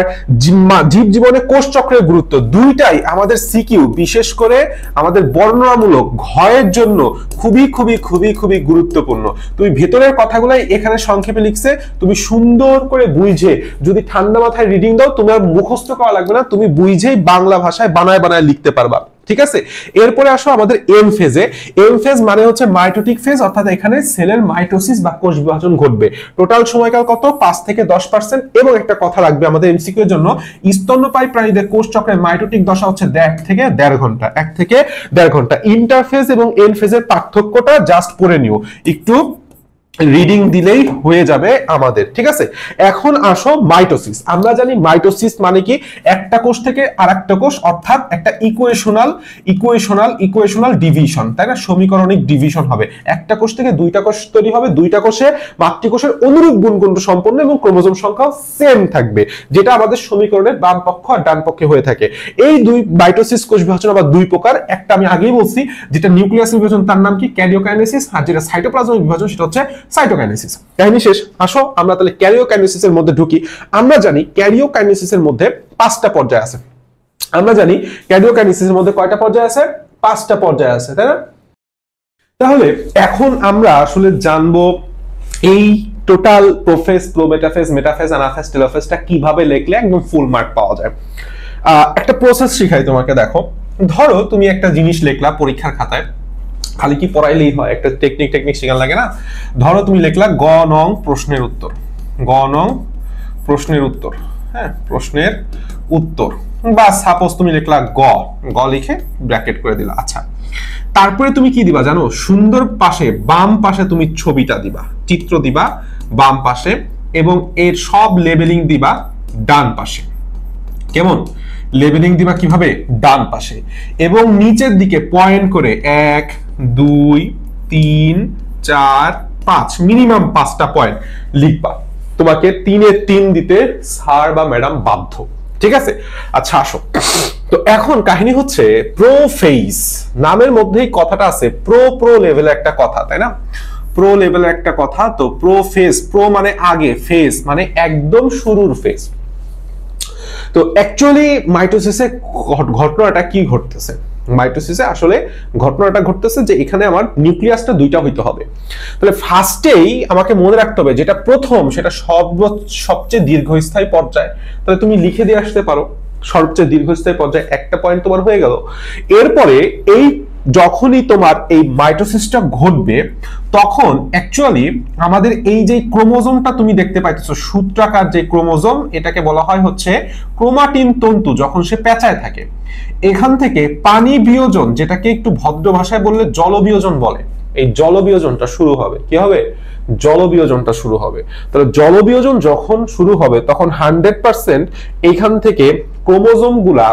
জীব জীবনে কোষ চক্রের গুরুত্ব দুইটাই আমাদের সিকিউ, বিশেষ করে আমাদের বর্ণনামূলক ঘয়ের জন্য খুবই খুবই খুবই খুবই গুরুত্বপূর্ণ। তুমি ভেতরের কথাগুলাই এখানে সংক্ষেপে লিখছে, তুমি সুন্দর করে বুঝে যদি ঠান্ডা মাথায় রিডিং দাও, তোমার মুখস্থ করা লাগবে না, তুমি বুঝেই বাংলা ভাষায় বানায় বানায় লিখতে পারবা। ঠিক আছে, এরপরে আসো আমাদের এম ফেজে। এম ফেজ মানে হচ্ছে মাইটোটিক ফেজ, অর্থাৎ এখানে সেলের মাইটোসিস বা কোষ বিভাজন ঘটবে। টোটাল সময়কাল কত? 5 থেকে 10%। এবং একটা কথা রাখবে আমাদের এমসিকিউ এর জন্য, স্তন্যপায়ী প্রাণীদের কোষ চক্রের মাইটোটিক দশা হচ্ছে 1 থেকে 1.5 ঘন্টা। 1 থেকে 1.5 ঘন্টা। ইন্টারফেজ এবং এন ফেজের পার্থক্যটা জাস্ট পড়ে নিও, একটু রিডিং দিলেই হয়ে যাবে আমাদের। ঠিক আছে, এখন আসো মাইটোসিস। আমরা জানি মাইটোসিস মানে কি? একটা কোষ থেকে আরেকটা কোষ, অর্থাৎ একটা ইকুয়েশনাল ডিভিশন, তাই না? সমীকরণিক ডিভিশন হবে। একটা কোষ থেকে দুইটা কোষ তৈরি হবে, দুইটা কোষে মাতৃকোষের অনুরূপ গুণগত সম্পন্ন এবং ক্রোমোজোম সংখ্যা সেম থাকবে, যেটা আমাদের সমীকরণের বাম পক্ষ আর ডান পক্ষে হয়ে থাকে। এই দুই মাইটোসিস কোষ বিভাজন আবার দুই প্রকার। একটা আমি আগেই বলছি, যেটা নিউক্লিয়াস বিভাজন তার নাম কি? ক্যারিওকাইনেসিস। আর যেটা সাইটোপ্লাজমিক বিভাজন সেটা হচ্ছে সাইটোকাইনেসিস। কাহিনী শেষ। আসো আমরা তাহলে ক্যারিওকাইনেসিসের মধ্যে ঢুকি। আমরা জানি ক্যারিওকাইনেসিসের মধ্যে 5টা পর্যায় আছে। আমরা জানি ক্যারিওকাইনেসিসের মধ্যে কয়টা পর্যায় আছে? 5টা পর্যায় আছে, তাই না? তাহলে এখন আমরা আসলে জানবো এই total prophase, prometaphase, metaphase, anaphase, টেলোফেজটা কিভাবে লিখলে একদম ফুল মার্ক পাওয়া যায়। একটা প্রসেস শিখাই তোমাকে। দেখো, ধরো তুমি একটা জিনিস লিখলা পরীক্ষার খাতায়, খালি কি পড়াইলেই হয়? একটা টেকনিক শেখার লাগে না? ধরো তুমি লিখলা গ নং প্রশ্নের উত্তর, গ নং প্রশ্নের উত্তর, হ্যাঁ, প্রশ্নের উত্তর, বা সাপোজ তুমি লিখলা গ লিখে ব্র্যাকেট করে দিলা। আচ্ছা, তারপরে তুমি কি দিবা জানো? সুন্দর পাশে বাম পাশে তুমি ছবিটা দিবা, চিত্র দিবা বাম পাশে, এবং এর সব লেবেলিং দিবা ডান পাশে। কেমন লেবেলিং দিবা? কিভাবে? ডান পাশে। এবং নিচের দিকে পয়েন্ট করে 1 2 3 4 5 মিনিমাম 5টা পয়েন্ট লিখবা। তোমাকে 3-এ 3 দিতে স্যার বা ম্যাডাম বাধ্য, ঠিক আছে? আচ্ছা আসো, তো এখন কাহিনী হচ্ছে প্রোফেজ নামের মধ্যেই কথাটা আছে, প্রো লেভেলে একটা কথা, তাই না? প্রো লেভেলের একটা কথা। তো প্রোফেজ, প্রো মানে আগে, ফেজ মানে একদম শুরুর ফেজ। তো অ্যাকচুয়ালি মাইটোসিসে ঘটনাটা কি ঘটতেছে? মাইটোসিসে আসলে ঘটনাটা ঘটতেছে যে এখানে আমার নিউক্লিয়াসটা দুইটা হইতে হবে। তাহলে ফার্স্টেই আমাকে মনে রাখতে হবে যেটা প্রথম সেটা সবচেয়ে দীর্ঘস্থায়ী পর্যায়। তাহলে তুমি লিখে দিয়ে আসতে পারো সবচেয়ে দীর্ঘস্থায়ী পর্যায়ে, একটা পয়েন্ট তোমার হয়ে গেল। এরপরে এই যখনই তোমার এই মাইটোসিসটা ঘটবে তখন অ্যাকচুয়ালি আমাদের এই যে ক্রোমোজোমটা তুমি দেখতে পাইতেছো, সূত্রাকার যে ক্রোমোজোম, এটাকে বলা হয় হচ্ছে ক্রোমাটিন তন্তু। যখন সে পেঁচায় থাকে, এখান থেকে পানি বিয়োজন, যেটাকে একটু ভদ্র ভাষায় বললে জলবিয়োজন বলে, এই জলবিয়োজনটা শুরু হবে। কি হবে? জলবিয়োজনটা শুরু হবে। তাহলে জলবিয়োজন যখন শুরু হবে তখন 100% এইখান থেকে ক্রোমোজোম গুলা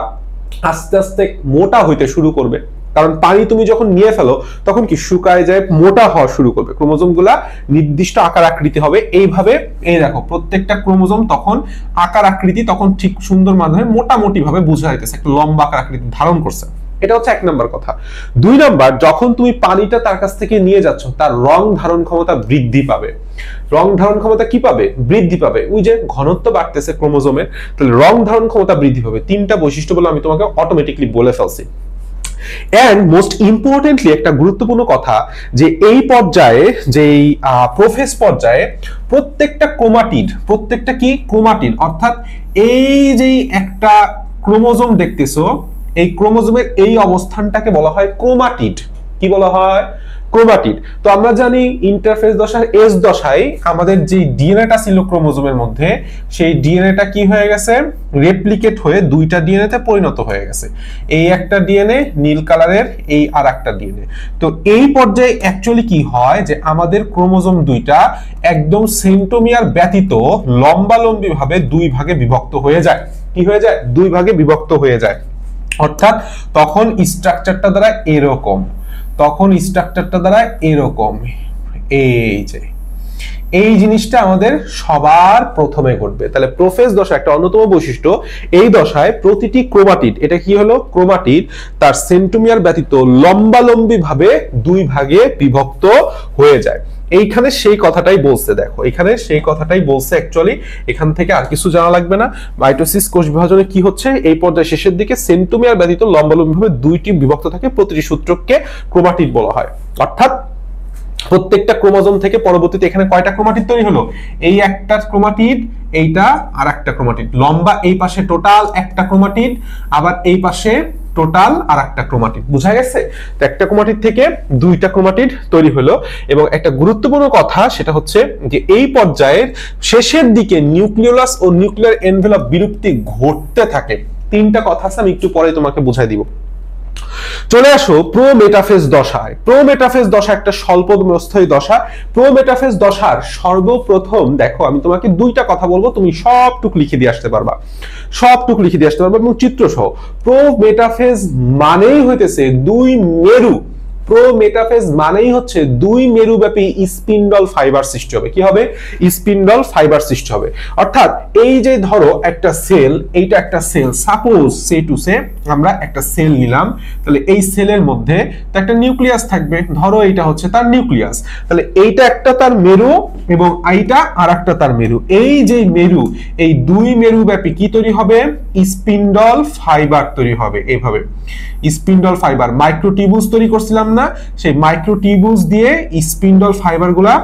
আস্তে আস্তে মোটা হইতে শুরু করবে। কারণ পানি তুমি যখন নিয়ে ফেলো তখন কি শুকায় যায়, মোটা হওয়া শুরু করবে। ক্রোমোজোম গুলা নির্দিষ্ট আকার আকৃতি হবে এইভাবে। এই দেখো প্রত্যেকটা ক্রোমোজোম তখন আকার আকৃতি তখন ঠিক সুন্দর মাধ্যমে মোটামুটি ভাবে বোঝা যাইতেছে, একটা লম্বা আকার আকৃতি ধারণ করছে। এটা হচ্ছে 1 নাম্বার কথা। 2 নাম্বার, যখন তুমি পানিটা তার কাছ থেকে নিয়ে যাচ্ছ তার রং ধারণ ক্ষমতা বৃদ্ধি পাবে। রং ধারণ ক্ষমতা কি পাবে? বৃদ্ধি পাবে। ওই যে ঘনত্ব বাড়তেছে ক্রোমোজোমের, তাহলে রং ধারণ ক্ষমতা বৃদ্ধি পাবে। 3টা বৈশিষ্ট্য বলে আমি তোমাকে অটোমেটিকলি বলে ফেলছি। এন্ড মোস্ট ইম্পর্টেন্টলি একটা গুরুত্বপূর্ণ কথা যে এই পর্যায়ে, যেই প্রোফেজ পর্যায়ে প্রত্যেকটা ক্রোমাটিড, প্রত্যেকটা কি ক্রোমাটিড, অর্থাৎ এই যে একটা ক্রোমোজোম দেখতেছো, এই ক্রোমোজোমের এই অবস্থানটাকে বলা হয় ক্রোমাটিড। কি বলা হয়? ক্রোমাটিড। তো আমরা জানি ইন্টারফেজ দশার এস দশায় আমাদের যে ডিএনএটা ছিল ক্রোমোজোমের মধ্যে, সেই ডিএনএটা কি হয়ে গেছে? রেপ্লিকেট হয়ে 2টা ডিএনএতে পরিণত হয়ে গেছে। এই একটা ডিএনএ নীল কালারের, এই আর একটা ডিএনএ। তো এই পর্যায়ে অ্যাকচুয়ালি কি হয় যে আমাদের ক্রোমোজোম 2টা একদম সেন্ট্রোমিয়ার ব্যতীত লম্বালম্বি ভাবে 2 ভাগে বিভক্ত হয়ে যায়। কি হয়ে যায়? 2 ভাগে বিভক্ত হয়ে যায়। অর্থাৎ তখন স্ট্রাকচারটা দ্বারা এরকম, তখন স্ট্রাকচারটা দ্বারা এরকম, এই যে এই জিনিসটা আমাদের সবার প্রথমে ঘটবে। তাহলে প্রোফেজ দশা একটা অন্যতম বৈশিষ্ট্য, এই দশায় প্রতিটি ক্রোমাটিড, এটা কি হলো? ক্রোমাটিড তার সেন্ট্রোমিয়ার ব্যতীত লম্বালম্বি ভাবে 2 ভাগে বিভক্ত হয়ে যায়। এইখানে সেই কথাটাই বলছে, দেখো এখানে সেই কথাটাই বলছে অ্যাকচুয়ালি। এখান থেকে আর কিছু জানা লাগবে না। মাইটোসিস কোষ বিভাজনে কি হচ্ছে? এই পর্যায়ে শেষের দিকে সেন্ট্রোমিয়ার ব্যতীত লম্বালম্বি ভাবে 2টি বিভক্ত থাকে, প্রতিটি সূত্রককে ক্রোমাটিড বলা হয়। অর্থাৎ প্রত্যেকটা ক্রোমোজোম থেকে পরবর্তীতে এখানে কয়টা ক্রোমাটিড তৈরি হলো? এই একটা ক্রোমাটিড, এইটা আর একটা ক্রোমাটিড, লম্বা এই পাশে টোটাল একটা ক্রোমাটিড, আবার এই পাশে টোটাল আর একটা ক্রোমাটিড। বুঝা গেছে? তো একটা ক্রোমাটিড থেকে 2টা ক্রোমাটিড তৈরি হলো। এবং একটা গুরুত্বপূর্ণ কথা সেটা হচ্ছে যে এই পর্যায়ের শেষের দিকে নিউক্লিওলাস ও নিউক্লিয়ার এনভেলপ বিলুপ্তি ঘটতে থাকে। 3টা কথা আছে, আমি একটু পরে তোমাকে বুঝাই দিব। চলে আসো প্রোমেটাফেজ দশায়। প্রোমেটাফেজ দশা একটা স্বল্পস্থায়ী দশা। প্রোমেটাফেজ দশার সর্বপ্রথম দেখো আমি তোমাকে 2টা কথা বলবো, তুমি সবটুকু লিখে দিয়ে আসতে পারবা, সবটুকু লিখে দিয়ে আসতে পারবা এবং চিত্র সহ। প্রোমেটাফেজ মানেই হইতেছে 2 মেরু। প্রোমেটাফেজ মানেই হচ্ছে 2 মেরুব্যাপী স্পিন্ডল ফাইবার সৃষ্টি হবে। কি হবে? স্পিন্ডল ফাইবার সৃষ্টি হবে। অর্থাৎ এই যে ধরো একটা সেল, এইটা একটা cell, suppose say to say আমরা একটা সেল নিলাম, তাহলে এই সেলের মধ্যে তো একটা নিউক্লিয়াস থাকবে, ধরো এইটা হচ্ছে তার নিউক্লিয়াস, তাহলে এইটা একটা তার মেরু এবং এইটা আরেকটা তার মেরু। এই যে মেরু, এই 2 মেরুব্যাপী কি তৈরি হবে? স্পিন্ডল ফাইবার তৈরি হবে। এইভাবে স্পিন্ডল ফাইবার, মাইক্রোটিউবুলস তৈরি করছিলাম না, সেই মাইক্রোটিউবুলস দিয়ে স্পিন্ডল ফাইবার গুলা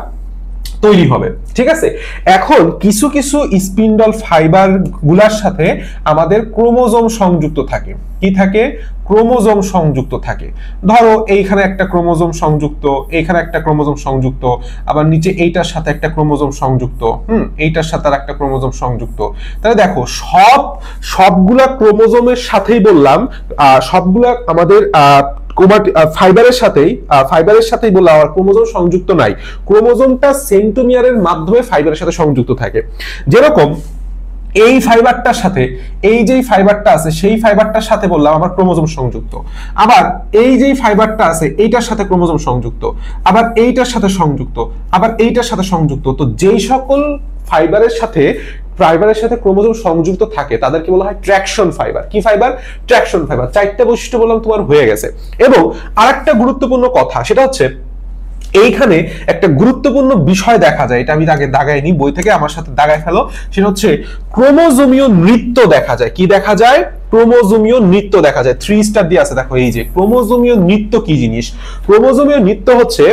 তৈরি হবে। ঠিক আছে? এখন কিছু কিছু স্পিন্ডল ফাইবার গুলার সাথে আমাদের ক্রোমোজোম সংযুক্ত থাকে। কি থাকে? ক্রোমোজোম সংযুক্ত থাকে। ধরো এইখানে একটা ক্রোমোজোম সংযুক্ত, এইখানে একটা ক্রোমোজোম সংযুক্ত, আবার নিচে এইটার সাথে একটা ক্রোমোজোম সংযুক্ত, এইটার সাথে আর একটা ক্রোমোজোম সংযুক্ত। তাহলে দেখো সবগুলা ক্রোমোজোমের সাথেই বললাম, সবগুলা আমাদের ফাইবারের সাথেই বললাম, আর ক্রোমোজোম সংযুক্ত নাই। ক্রোমোজোমটা সেন্ট্রোমিয়ারের মাধ্যমে ফাইবারের সাথে সংযুক্ত থাকে। যেরকম এই ফাইবারটার সাথে এই যে ফাইবারটা আছে সেই ফাইবারটার সাথে বললাম আমার ক্রোমোজোম সংযুক্ত, আবার এই যে ফাইবারটা আছে এইটার সাথে ক্রোমোজোম সংযুক্ত, আবার এইটার সাথে সংযুক্ত, আবার এইটার সাথে সংযুক্ত। তো যেই সকল ফাইবারের সাথে ক্রোমোজোম সংযুক্ত থাকে তাদেরকে বলা হয় ট্র্যাকশন ফাইবার। কি ফাইবার? Traction fibre. চারটা বৈশিষ্ট্য বললাম তোমার হয়ে গেছে। এবং আরেকটা গুরুত্বপূর্ণ কথা, সেটা হচ্ছে এইখানে একটা গুরুত্বপূর্ণ বিষয় দেখা যায়, এটা আমি আগে দাগাইনি, বই থেকে আমার সাথে দাগায় ফেলো। সেটা হচ্ছে ক্রোমোজোমীয় নৃত্য দেখা যায়। কি দেখা যায়? ক্রোমোজোমীয় নৃত্য দেখা যায়। 3 স্টার দিয়ে আছে, দেখো এই যে ক্রোমোজোমীয় নৃত্য কি জিনিস। ক্রোমোজোমীয় নৃত্য হচ্ছে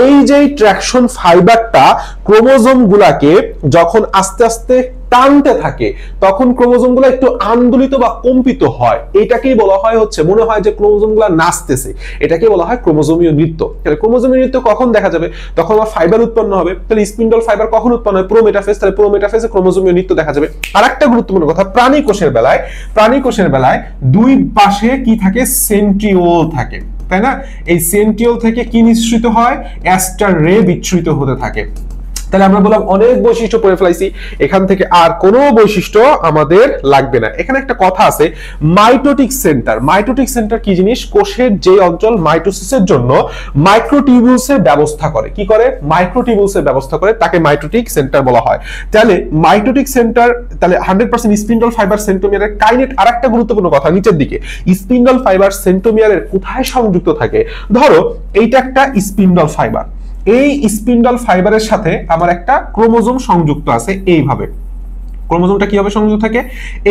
এই যে ট্র্যাকশন ফাইবারটা ক্রোমোজোম গুলাকে যখন আস্তে আস্তে টানতে থাকে তখন ক্রোমোজোম গুলো একটু আন্দোলিত বা কম্পিত হয়, এটাকেই বলা হয় হচ্ছে মনে হয় যে ক্রোমোজোম গুলা নাচতেছে, এটাকে বলা হয় ক্রোমোজোমীয় নৃত্য। তাহলে ক্রোমোজোমীয় নৃত্য কখন দেখা যাবে? তখন আমার ফাইবার উৎপন্ন হবে। তাহলে স্পিন্ডল ফাইবার কখন উৎপন্ন হয়? প্রোমেটাফেজ। তাহলে প্রোমেটাফেজে ক্রোমোজোমীয় নৃত্য দেখা যাবে। আরেকটা গুরুত্বপূর্ণ কথা, প্রাণী কোষের বেলায় দুই পাশে কি থাকে? সেন্ট্রিওল থাকে, তাই না? এই সেন্ট্রিওল থেকে কি নিঃসৃত হয়? অ্যাস্টার রে বিচ্ছুরিত হতে থাকে। তাহলে আমরা বললাম অনেক বৈশিষ্ট্য পড়ে ফেলাইছি, এখান থেকে আর কোনো বৈশিষ্ট্য আমাদের লাগবে না। এখানে একটা কথা আছে, মাইটোটিক সেন্টার। মাইটোটিক সেন্টার কি জিনিস? কোষের যে অঞ্চল মাইটোসিসের জন্য মাইক্রোটিউবুলসের ব্যবস্থা করে, কি করে? মাইক্রোটিউবুলসের ব্যবস্থা করে, তাকে মাইটোটিক সেন্টার বলা হয়। তাহলে মাইটোটিক সেন্টার, তাহলে 100% স্পিন্ডল ফাইবার সেন্ট্রোমিয়ারের কাইনেট। আরেকটা গুরুত্বপূর্ণ কথা নিচের দিকে, স্পিন্ডল ফাইবার সেন্ট্রোমিয়ারের কোথায় সংযুক্ত থাকে? ধরো এইটা একটা স্পিন্ডল ফাইবার, এই স্পিন্ডল ফাইবারের সাথে আমার একটা ক্রোমোজোম সংযুক্ত আছে এইভাবে। ক্রোমোজোমটা কিভাবে সংযুক্ত থাকে?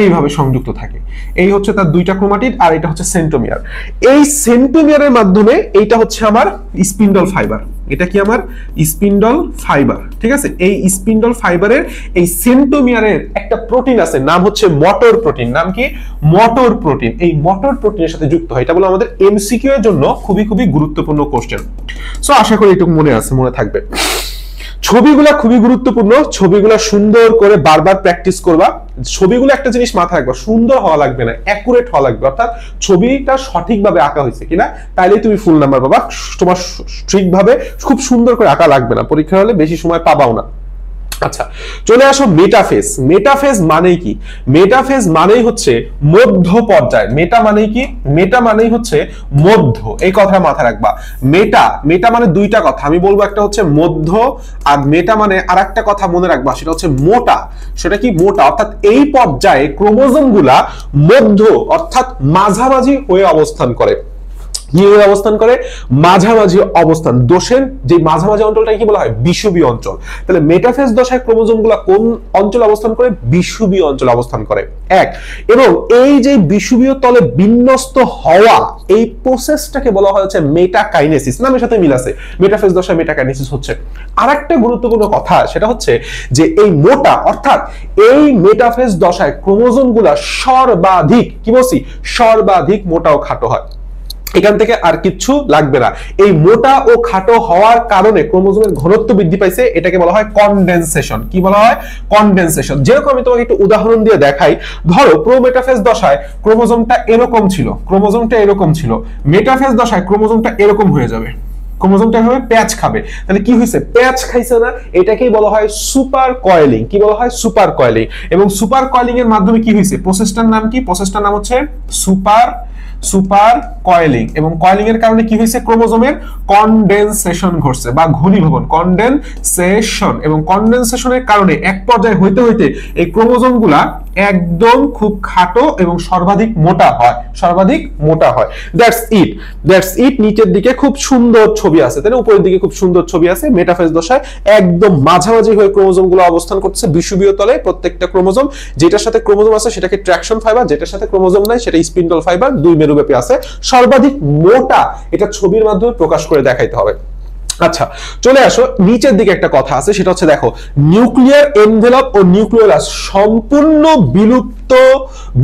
এইভাবে সংযুক্ত থাকে। এই হচ্ছে তার দুইটা ক্রোমাটিড আর এটা হচ্ছে সেন্ট্রোমিয়ার। এই সেন্ট্রোমিয়ারের মাধ্যমে এইটা হচ্ছে আমার স্পিন্ডল ফাইবার। এটা কি? আমার স্পিন্ডল ফাইবার, ঠিক আছে? এই স্পিন্ডল ফাইবারের এই সেন্ট্রোমিয়ারের একটা প্রোটিন আছে, নাম হচ্ছে মটর প্রোটিন। নাম কি? মটর প্রোটিন। এই মটর প্রোটিনের সাথে যুক্ত হয়। এটা বলে আমাদের এমসিকিউ এর জন্য খুবই গুরুত্বপূর্ণ কোশ্চেন। সো আশা করি এটুকু মনে থাকবে। ছবিগুলা খুবই গুরুত্বপূর্ণ, ছবিগুলা সুন্দর করে বারবার প্র্যাকটিস করবা। ছবিগুলো একটা জিনিস মাথায় রাখবা, সুন্দর হওয়া লাগবে না, অ্যাকুরেট হওয়া লাগবে, অর্থাৎ ছবিটা সঠিকভাবে আঁকা হয়েছে কিনা, তাইলেই তুমি ফুল নাম্বার পাবা। তোমার ঠিকভাবে খুব সুন্দর করে আঁকা লাগবে না, পরীক্ষা হলে বেশি সময় পাবাও না। আচ্ছা, চলে আসো মেটাফেজ। মেটাফেজ মানে কি? মেটাফেজ মানেই হচ্ছে মধ্য পর্যায়। মেটা মানে কি? মেটা মানেই হচ্ছে মধ্য, এই কথা মাথায় রাখবা। মেটা মানে দুইটা কথা আমি বলবো, একটা হচ্ছে মধ্য, আর মেটা মানে আরেকটা কথা মনে রাখবা, সেটা হচ্ছে মোটা। সেটা কি? মোটা, অর্থাৎ এই পর্যায়ে ক্রোমোজোম গুলা মধ্য অর্থাৎ মাঝামাঝি হয়ে অবস্থান করে। কি হয়ে অবস্থান করে? মাঝামাঝি অবস্থান। দোষের যে মাঝামাঝি অঞ্চলটাকে কি বলা হয়? বিষুবীয় অঞ্চল। তাহলে মেটাফেজ দশায় ক্রোমোজোমগুলো কোন অঞ্চলে অবস্থান করে? বিষুবীয় অঞ্চলে অবস্থান করে। এক, এবং এই যে বিষুবীয় তলে বিন্যস্ত হওয়া, এই প্রসেসটাকে বলা হয় হচ্ছে মেটাকাইনেসিস। নামের সাথে মিল আছে, মেটাফেজ দশায় মেটাকাইনেসিস হচ্ছে। আরেকটা গুরুত্বপূর্ণ কথা, সেটা হচ্ছে যে এই মোটা অর্থাৎ এই মেটাফেজ দশায় ক্রোমোজোমগুলো সর্বাধিক, কি বলছি? সর্বাধিক মোটা ও খাটো হয়। এখান থেকে আর কিচ্ছু লাগবে না। এই মোটা ও খাটো হওয়ার কারণে ক্রোমোজোমের ঘনত্ব বৃদ্ধি পাইছে, এটাকে বলা হয় কনডেনসেশন। কি বলা হয়? কনডেনসেশন। যেরকম আমি তোমাকে একটু উদাহরণ দিয়ে দেখাই, ধরো প্রোমেটাফেজ দশায় ক্রোমোজোমটা এরকম ছিল, মেটাফেজ দশায় ক্রোমোজোমটা এরকম হয়ে যাবে, ক্রোমোজোমটা এভাবে প্যাচ খাবে। তাহলে কি হয়েছে? প্যাচ খাইছে না? এটাকেই বলা হয় সুপার কয়েলিং। কি বলা হয়? Super coiling. এবং সুপার কয়েলিং এর মাধ্যমে কি হয়েছে? প্রসেসটার নাম কি? প্রসেসটার নাম হচ্ছে সুপার কয়েলিং। এবং কয়েলিং এর কারণে কি হয়েছে? ক্রোমোজোমের কনডেনসেশন ঘটছে বা ঘনীভবন, কনডেনসেশন। এবং কনডেনসেশনের কারণে এক পর্যায়ে হইতে এই ক্রোমোজোমগুলা একদম খুব খাটো এবং সর্বাধিক মোটা হয়। That's it. নিচের দিকে খুব সুন্দর ছবি আছে, তাই না? উপরের দিকে খুব সুন্দর ছবি আছে। মেটাফেজ দশায় একদম মাঝামাঝি হয়ে ক্রোমোজোমগুলো অবস্থান করছে বিষুবীয় তলে। প্রত্যেকটা ক্রোমোজোম, যেটার সাথে ক্রোমোজোম আছে সেটাকে ট্র্যাকশন ফাইবার, যেটার সাথে ক্রোমোজোম নাই সেটা স্পিন্ডল ফাইবার। দুই মেরুব্যাপী আছে, সর্বাধিক মোটা। এটা ছবির মাধ্যমে প্রকাশ করে দেখাইতে হবে। আচ্ছা, চলে আসো নিচের দিকে একটা কথা আছে, সেটা হচ্ছে দেখো নিউক্লিয়ার এনভেলপ ও নিউক্লিওলাস সম্পূর্ণ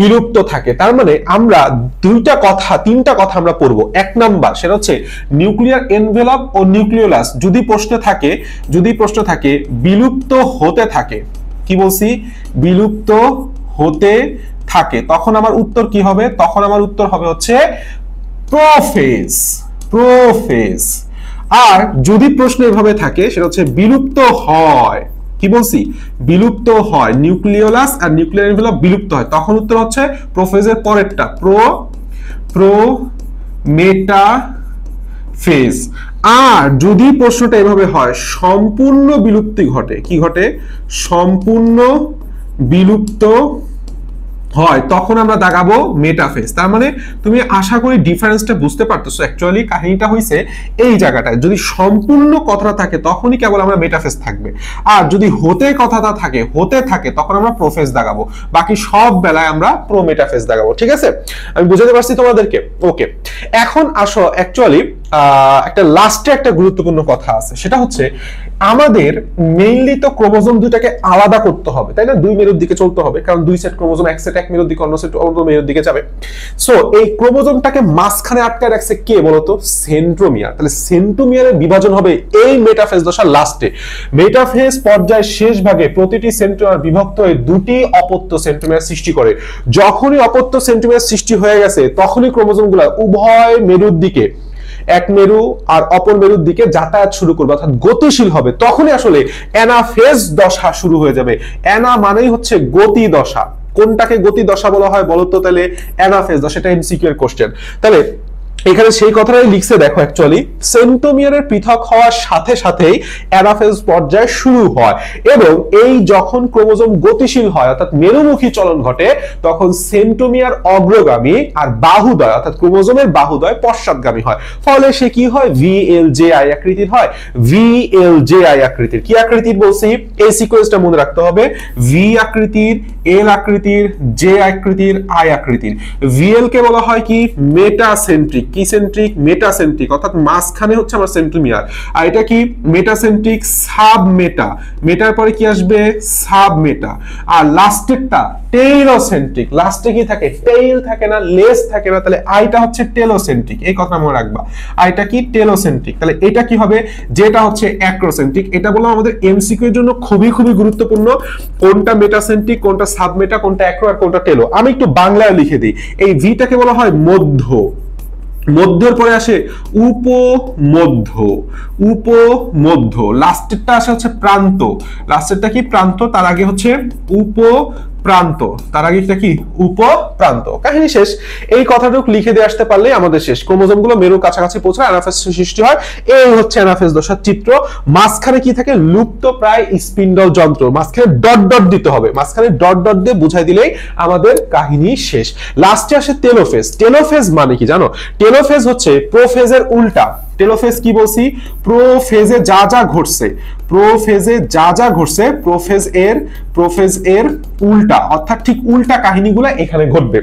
বিলুপ্ত থাকে। তার মানে আমরা তিনটা কথা আমরা পড়বো। এক নাম্বার, সেটা হচ্ছে নিউক্লিয়ার এনভেলপ ও নিউক্লিওলাস যদি প্রশ্ন থাকে বিলুপ্ত হতে থাকে, কি বলছি? বিলুপ্ত হতে থাকে, তখন আমার উত্তর কি হবে? তখন আমার উত্তর হবে হচ্ছে প্রোফেজ। আর যদি প্রশ্ন এভাবে থাকে, সেটা হচ্ছে বিলুপ্ত হয়, কি কি বলছি, বিলুপ্ত হয়, নিউক্লিওলাস আর নিউক্লিয়ার এনভেলপ বিলুপ্ত হয়, তখন উত্তর হচ্ছে প্রোফেজের পরেরটা, মেটাফেজ। আর যদি প্রশ্নটা এভাবে হয় সম্পূর্ণ বিলুপ্তি ঘটে, কি ঘটে, সম্পূর্ণ বিলুপ্ত হয়, তখন আমরা দাগাবো মেটাফেজ। তার মানে তুমি আশা করি ডিফারেন্সটা বুঝতে পারতেছো। অ্যাকচুয়ালি কাহিনীটা হইছে এই জায়গাটায়, যদি সম্পূর্ণ কথাটা থাকে তখনই কেবল আমরা মেটাফেজ থাকবে, আর যদি হতে কথাটা থাকে তখন আমরা প্রোফেজ দাগাবো, বাকি সব বেলায় আমরা প্রো মেটাফেজ দাগাবো। ঠিক আছে, আমি বুঝাতে পারছি তোমাদেরকে? ওকে, এখন আসো অ্যাকচুয়ালি একটা লাস্টে একটা গুরুত্বপূর্ণ কথা আছে, সেটা হচ্ছে আমাদের মেইনলি তো ক্রোমোজোম দুইটাকে আলাদা করতে হবে, তাই না? দুই মেরুর দিকে চলতে হবে, কারণ দুই সেট ক্রোমোজোম, এক সেট এক মেরুর দিকে, অন্য সেট অন্য মেরুর দিকে যাবে। সো এই ক্রোমোজোমটাকে মাঝখানে আটকায় রাখছে কে বলতো? সেন্ট্রোমিয়ার। তাহলে সেন্ট্রোমিয়ারের বিভাজন হবে এই মেটাফেজ দশার লাস্টে। মেটাফেজ পর্যায়ের শেষ ভাগে প্রতিটি সেন্ট্রোমিয়ার বিভক্ত হয়ে দুটি অপত্য সেন্ট্রোমিয়ার সৃষ্টি করে। যখনই অপত্য সেন্ট্রোমিয়ার সৃষ্টি হয়ে গেছে তখনই ক্রোমোজোমগুলো উভয় মেরুর দিকে, এক মেরু আর অপর মেরুর দিকে যাতায়াত শুরু করবে, অর্থাৎ গতিশীল হবে। তখনই আসলে অ্যানাফেজ দশা শুরু হয়ে যাবে। অ্যানা মানেই হচ্ছে গতি দশা। কোনটাকে গতি দশা বলা হয় বলতো? তাহলে অ্যানাফেজ দশা। এটা এমসিকিউ এর কোশ্চেন। তাহলে এখানে সেই কথাটাই লিখছে, দেখো অ্যাকচুয়ালি সেন্ট্রোমিয়ারের পৃথক হওয়ার সাথে সাথেই অ্যানাফেজ পর্যায় শুরু হয়, এবং এই যখন ক্রোমোজোম গতিশীল হয় অর্থাৎ মেরুমুখী চলন ঘটে, তখন সেন্ট্রোমিয়ার অগ্রগামী আর বাহুদ্বয় অর্থাৎ ক্রোমোজোমের বাহুদ্বয় পশ্চাৎগামী হয়। ফলে সে কি হয়? VLJI আকৃতির হয়। VLJI আকৃতির। কি আকৃতির বলছি? এই সিকোয়েন্সটা মনে রাখতে হবে। ভি আকৃতির, এল আকৃতির, জে আকৃতির, আই আকৃতির। VL কে বলা হয় কি? মেটাসেন্ট্রিক। কি সেন্ট্রিক? মেটাসেন্ট্রিক, অর্থাৎ মাঝখানে হচ্ছে আমার সেন্ট্রোমিয়ার। আর এটা কি? মেটাসেন্ট্রিক সাবমেটা। মেটার পরে কি আসবে? সাবমেটা। আর লাস্টেরটা টেইলোসেন্ট্রিক। লাস্টে কি থাকে? টেইল থাকে না, লেস থাকে না, তাহলে আইটা হচ্ছে টেলোসেন্ট্রিক। এই কথা মনে রাখবা, আইটা কি? টেলোসেন্ট্রিক। তাহলে এটা কি হবে? যেটা হচ্ছে অ্যাক্রোসেন্ট্রিক। এটা বললাম আমাদের এমসিকিউ এর জন্য খুবই খুবই গুরুত্বপূর্ণ, কোনটা মেটাসেন্ট্রিক, কোনটা সাবমেটা, কোনটা অ্যাক্রো আর কোনটা টেলো। আমি একটু বাংলায় লিখে দিই। এই ভিটাকে বলা হয় মধ্য, মধ্যের পরে আসে উপমধ্য, উপমধ্য। লাস্টেরটা আসে হচ্ছে প্রান্ত। লাস্টেরটা কি? প্রান্ত। তার আগে হচ্ছে উপপ্রান্ত, তার আগে কি? উপপ্রান্ত। কাহিনী শেষ। এই কথাটুকু লিখে দিয়ে আসতে পারলেই আমাদের শেষ। ক্রোমোজোম গুলো মেরুর কাছাকাছি পৌঁছায়, অ্যানাফেজ সৃষ্টি হয়। এই হচ্ছে অ্যানাফেজ দশার চিত্র। মাঝখানে কি থাকে? লুপ্ত প্রায় স্পিন্ডল যন্ত্র। মাঝখানে ডট ডট দিতে হবে, মাঝখানে ডট ডট দিয়ে বুঝাই দিলেই আমাদের কাহিনী শেষ। লাস্টে আসে টেলোফেজ। টেলোফেজ মানে কি জানো? টেলোফেজ হচ্ছে প্রোফেজের উল্টা। টেলোফেজ কি বলছি? প্রোফেজে যা যা ঘটছে, প্রোফেজে যা যা ঘটছে প্রোফেজ এর উল্টা, অর্থাৎ ঠিক উল্টা কাহিনীগুলো এখানে ঘটবে।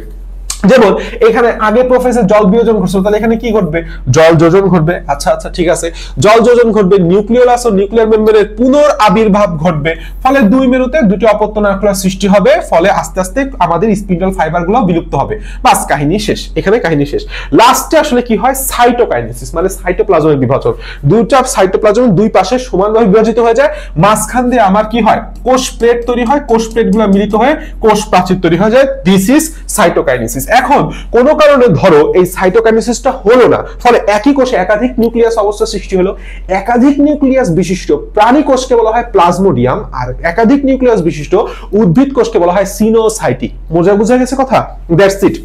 যেমন এখানে আগে প্রোফেজে জল বিয়োজন ঘটছে, তাহলে এখানে কি ঘটবে? জল যোজন ঘটবে। আচ্ছা আচ্ছা, ঠিক আছে, জল যোজন ঘটবে। নিউক্লিওলাস ও নিউক্লিয়ার মেমব্রেনের পুনরাবির্ভাব ঘটবে, ফলে দুই মেরুতে দুটি অপত্য নিউক্লিয়াস সৃষ্টি হবে, ফলে আস্তে আস্তে আমাদের স্পিন্ডল ফাইবারগুলো বিলুপ্ত হবে। বাস, কাহিনী শেষ। এখানে কাহিনী শেষ। লাস্টে আসলে কি হয়? সাইটোকাইনেসিস, মানে সাইটোপ্লাজমের বিভাজন। দুইটা সাইটোপ্লাজমের দুই পাশে সমানভাবে বিভাজিত হয়ে যায়, মাঝখান দিয়ে আমার কি হয়? কোষ প্লেট তৈরি হয়, কোষ প্লেটগুলো মিলিত হয়ে কোষ প্রাচীর তৈরি হয়ে যায়। This is cytokinesis. এখন কোন কারণে ধরো এই সাইটোকাইনেসিসটা হলো না, ফলে একই কোষে একাধিক নিউক্লিয়াস অবস্থা সৃষ্টি হলো। একাধিক নিউক্লিয়াস বিশিষ্ট প্রাণী কোষকে বলা হয় প্লাজমোডিয়াম, আর একাধিক নিউক্লিয়াস বিশিষ্ট উদ্ভিদ কোষকে বলা হয় সিনোসাইটিক। বোঝা গেছে কথা? That's it.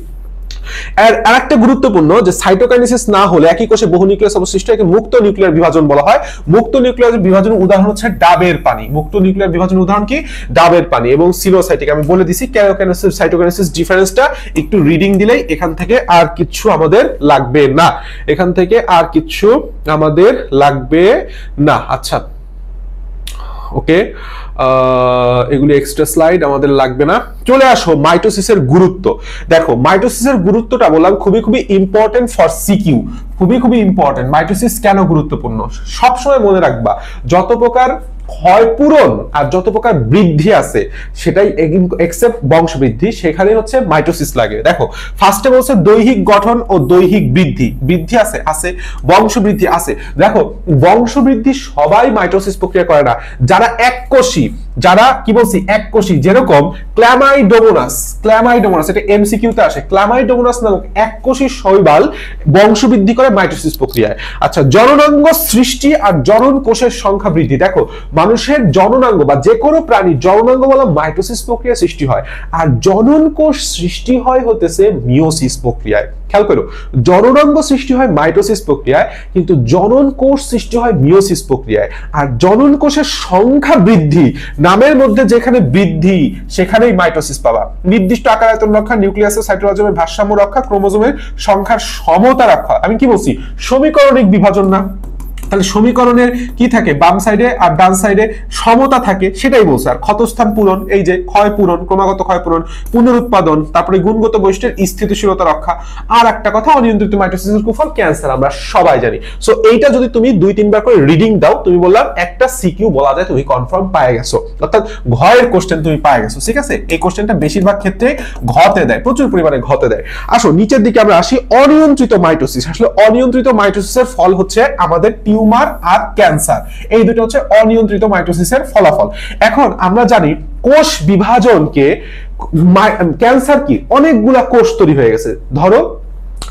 আর আরেকটা গুরুত্বপূর্ণ, যে সাইটোকাইনেসিস না হলে একই কোষে বহু নিউক্লিয়াস অবশিষ্ট, একে মুক্ত নিউক্লিয়ার বিভাজন বলা হয়। মুক্ত নিউক্লিয়ার বিভাজনের উদাহরণ হচ্ছে ডাবের পানি। মুক্ত নিউক্লিয়ার বিভাজনের উদাহরণ কি? ডাবের পানি। এবং সিনোসাইটিক আমি বলে দিছি। ক্যারিওকাইনেসিস সাইটোকাইনেসিস ডিফারেন্সটা একটু রিডিং দিলেই এখান থেকে আর কিছু আমাদের লাগবে না, এখান থেকে আর কিছু আমাদের লাগবে না। আচ্ছা, ওকে, এগুলি এক্সট্রা স্লাইড আমাদের লাগবে না। চলে আসো মাইটোসিসের গুরুত্ব। দেখো মাইটোসিসের গুরুত্বটা বললাম খুবই খুবই ইম্পর্টেন্ট ফর সিকিউ, খুবই খুবই ইম্পর্টেন্ট। মাইটোসিস কেন গুরুত্বপূর্ণ? সবসময় মনে রাখবা, যত প্রকার ক্ষয়পূরণ আর যত প্রকার বৃদ্ধি আছে সেটাই এক্সেপ্ট বংশবৃদ্ধি, সেখানে হচ্ছে মাইটোসিস লাগে। দেখো ফার্স্টে বলছে দৈহিক গঠন ও দৈহিক বৃদ্ধি। বৃদ্ধি আছে, আছে, বংশবৃদ্ধি আছে। দেখো বংশবৃদ্ধি সবাই মাইটোসিস প্রক্রিয়া করে না। যারা এককোষী যারা কি বলছি এককোষী, যেরকম ক্ল্যামাইডোমোনাস, এটা এমসিকিউতে আসে। ক্ল্যামাইডোমোনাস নামক এককোষী শৈবাল বংশবৃদ্ধি করে মাইটোসিস প্রক্রিয়ায়। আচ্ছা, জননাঙ্গ সৃষ্টি আর জনন কোষের সংখ্যা বৃদ্ধি। দেখো, মানুষের জননাঙ্গ বা যে কোনো প্রাণীর জননাঙ্গ বলা মাইটোসিস প্রক্রিয়া সৃষ্টি হয়, আর জনন কোষ সৃষ্টি হয় হতেছে মিওসিস প্রক্রিয়ায়। খেয়াল করো, জননাঙ্গ সৃষ্টি হয় মাইটোসিস প্রক্রিয়ায়, কিন্তু জনন কোষ সৃষ্টি হয় মিওসিস প্রক্রিয়ায়। আর জনন কোষের সংখ্যা বৃদ্ধি, নামের মধ্যে যেখানে বৃদ্ধি সেখানেই মাইটোসিস পাবা। নির্দিষ্ট আকার আয়তন রক্ষা, নিউক্লিয়াসের সাইটোপ্লাজমের ভারসাম্য রক্ষা, ক্রোমোজোমের সংখ্যার সমতা রক্ষা। আমি কি বলছি? সমীকরণিক বিভাজন না? তাহলে সমীকরণের কি থাকে? বাম সাইডে আর ডান সাইডে সমতা থাকে, সেটাই বলছে। আর ক্ষতস্থান পূরণ, এই যে ক্ষয় পূরণ, ক্রমাগত ক্ষয় পূরণ, পুনরুৎপাদন, তারপরে গুণগত বৈশিষ্ট্যের স্থিতিশীলতা রক্ষা। আর একটা কথা, অনিয়ন্ত্রিত মাইটোসিসের কুফল ক্যান্সার, আমরা সবাই জানি। সো এইটা যদি তুমি 2-3 বার করে রিডিং দাও, তুমি বললাম একটা সিকিউ বলা যায় তুমি কনফার্ম পায়ে গেছো, অর্থাৎ ঘয়ের কোশ্চেন তুমি পায়ে গেছো। ঠিক আছে, এই কোশ্চেনটা বেশিরভাগ ক্ষেত্রে ঘতে দেয়, প্রচুর পরিমাণে ঘতে দেয়। আসো নিচের দিকে আমরা আসি। অনিয়ন্ত্রিত মাইটোসিস, আসলে অনিয়ন্ত্রিত মাইটোসিসের ফল হচ্ছে আমাদের টিউমার আর ক্যান্সার। এই দুটো হচ্ছে অনিয়ন্ত্রিত মাইটোসিসের ফলাফল। এখন আমরা জানি কোষ বিভাজনকে, ক্যান্সার কি, অনেকগুলা কোষ তৈরি হয়ে গেছে। ধরো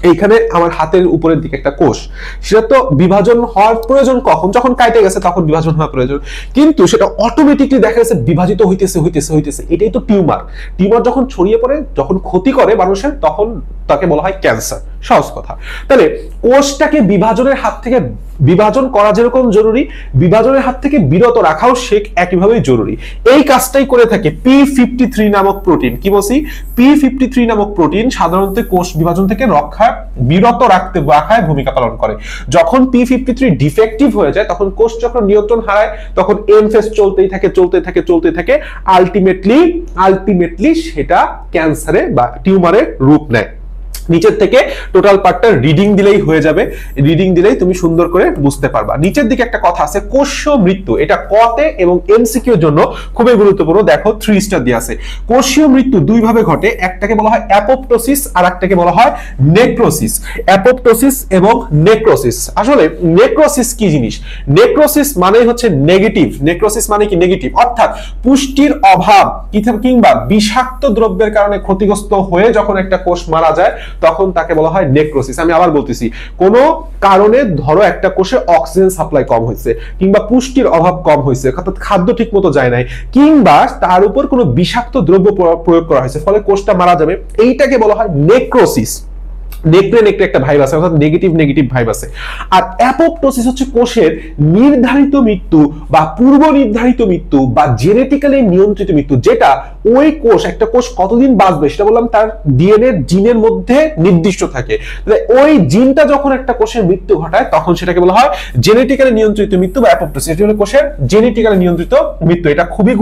এইখানে আমার হাতের উপরের দিকে একটা কোষ, সেটা তো বিভাজন হওয়ার প্রয়োজন কখন? যখন কাটে গেছে তখন বিভাজন হওয়ার প্রয়োজন, কিন্তু সেটা অটোমেটিকলি দেখা গেছে বিভাজিত হইতেছে। এটাই তো টিউমার। টিউমার যখন ছড়িয়ে পড়ে, যখন ক্ষতি করে মানুষের, তখন তাকে বলা হয় ক্যান্সার। সহজ কথা। তাহলে কোষটাকে বিভাজনের হাত থেকে, বিভাজন করা যেরকম জরুরি, বিভাজনের হাত থেকে বিরত রাখাও সে একইভাবে জরুরি। এই কাজটাই করে থাকে P53 নামক প্রোটিন। কি বলছি? P53 নামক প্রোটিন সাধারণত কোষ বিভাজন থেকে বিরত রাখায় ভূমিকা পালন করে। যখন P53 ডিফেক্টিভ হয়ে যায়, তখন কোষ যখন নিয়ন্ত্রণ হারায়, তখন এম ফেজ চলতেই থাকে, আলটিমেটলি সেটা ক্যান্সারে বা টিউমারের রূপ নেয়। নিচের থেকে টোটাল পার্টটা রিডিং দিলেই হয়ে যাবে, রিডিং দিলেই তুমি সুন্দর করে বুঝতে পারবা। নিচের দিকে একটা কথা আছে, কোষীয় মৃত্যু। এটা কতে এবং এমসিকিউর জন্য খুবই গুরুত্বপূর্ণ। দেখো 3 স্টার দিয়ে আছে। কোষীয় মৃত্যু দুই ভাবে ঘটে, একটাকে বলা হয় অ্যাপোপ্টোসিস আর একটাকে বলা হয় নেক্রোসিস। অ্যাপোপ্টোসিস এবং নেক্রোসিস। আসলে নেক্রোসিস কি জিনিস? নেক্রোসিস মানে হচ্ছে নেগেটিভ। নেক্রোসিস মানে কি? নেগেটিভ, অর্থাৎ পুষ্টির অভাব কিংবা বিষাক্ত দ্রব্যের কারণে ক্ষতিগ্রস্ত হয়ে যখন একটা কোষ মারা যায়, তখন তাকে বলা হয় নেক্রোসিস। আমি আবার বলতেছি, কোনো কারণে ধরো একটা কোষে অক্সিজেন সাপ্লাই কম হয়েছে, কিংবা পুষ্টির অভাব কম হয়েছে, অর্থাৎ খাদ্য ঠিক মতো যায় নাই, কিংবা তার উপর কোনো বিষাক্ত দ্রব্য প্রয়োগ করা হয়েছে, ফলে কোষটা মারা যাবে, এইটাকে বলা হয় নেক্রোসিস। নেক্রে একটা ভাইব আছে, অর্থাৎ নেগেটিভ ভাইব আছে। আর অ্যাপোপ্টোসিস হচ্ছে কোষের নির্ধারিত মৃত্যু বা পূর্ব নির্ধারিত মৃত্যু বা জেনেটিক্যালি নিয়ন্ত্রিত মৃত্যু, যেটা ওই কোষ, একটা কোষ কতদিন বাঁচবে সেটা বললাম তার ডিএনএ জিনের মধ্যে নির্দিষ্ট থাকে। তাহলে ওই জিনটা যখন একটা কোষের মৃত্যু ঘটায়, তখন সেটাকে বলা হয় জেনেটিক্যালি নিয়ন্ত্রিত মৃত্যু বা অ্যাপোপ্টোসিস। এটা হলো কোষের জেনেটিক্যালি নিয়ন্ত্রিত মৃত্যু। এটা খুবই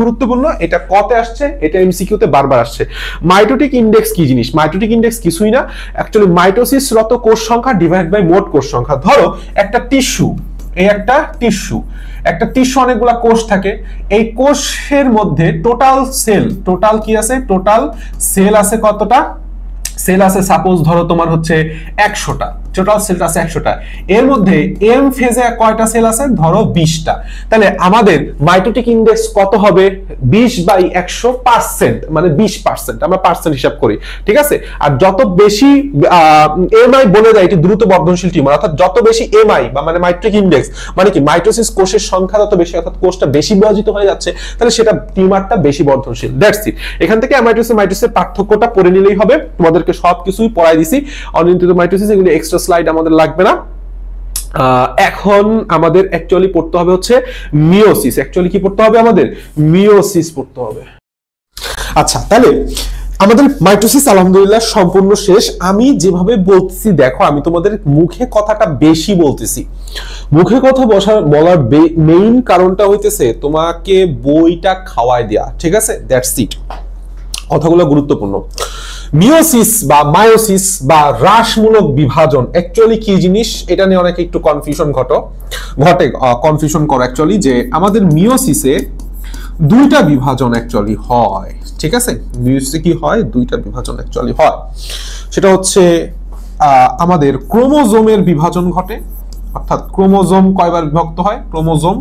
গুরুত্বপূর্ণ। এটা কতে আসছে, এটা এমসিকিউতে বারবার আসছে। মাইটোটিক ইনডেক্স কি জিনিস? মাইটোটিক ইনডেক্স কিছুই না, অ্যাকচুয়ালি মাইটোসিসরত কোষ সংখ্যা ডিভাইড বাই মোট কোষ সংখ্যা। ধরো একটা টিস্যু, একটা টিস্যু অনেকগুলা কোষ থাকে। এই কোষের মধ্যে টোটাল কি আছে? টোটাল সেল আছে কতটা? সেল আছে সাপোজ ধরো তোমার হচ্ছে 100টা। টোটাল সেলটা আছে 100টা। এর মধ্যে এম ফেজে কয়টা সেল আছে? ধরো 20টা। তাহলে আমাদের মাইটোটিক ইনডেক্স কত হবে? 20/100%, মানে 20%। আমরা পার্সেন্ট হিসাব করি, ঠিক আছে? আর যত বেশি এমআই বলে দেয় এটি দ্রুত বর্ধনশীল টিউমার, অর্থাৎ যত বেশি এমআই বা মানে মাইটোটিক ইনডেক্স মানে কি মাইটোসিস কোষের সংখ্যা যত বেশি, অর্থাৎ কোষটা বেশি বিভাজিত হয়ে যাচ্ছে, তাহলে সেটা টিউমারটা বেশি বর্ধনশীল। That's it. এখান থেকে মাইটোসিসের পার্থক্যটা পড়ে নিলেই হবে। তোমাদেরকে সবকিছুই পড়াই দিছি। অনিয়ন্ত্রিত মাইটোসিস, এগুলো এক্সট্রা স্লাইড আমাদের লাগবে না। এখন আমাদের অ্যাকচুয়ালি পড়তে হবে হচ্ছে মিওসিস। অ্যাকচুয়ালি কি পড়তে হবে? আমাদের মিওসিস পড়তে হবে। আচ্ছা, তাহলে আমাদের মাইটোসিস আলহামদুলিল্লাহ সম্পূর্ণ শেষ। আমি যেভাবে বলতেছি, দেখো আমি তোমাদের মুখে কথাটা বেশি বলতেছি। মুখে কথা বলার মেইন কারণটা হইতেছে তোমাকে বইটা খাওয়াই দেয়া, ঠিক আছে? That's it. কথাগুলো গুরুত্বপূর্ণ। মিওসিস বা মায়োসিস বা হ্রাসমূলক বিভাজন অ্যাকচুয়ালি কি জিনিস, এটা নিয়ে অনেকে একটু কনফিউশন করো অ্যাকচুয়ালি, যে আমাদের মিওসিসে দুইটা বিভাজন অ্যাকচুয়ালি হয়, ঠিক আছে? মিওসিসে কি হয়? দুইটা বিভাজন অ্যাকচুয়ালি হয়। সেটা হচ্ছে আমাদের ক্রোমোজোমের বিভাজন ঘটে, অর্থাৎ ক্রোমোজোম কয়বার বিভক্ত হয়? ক্রোমোজোম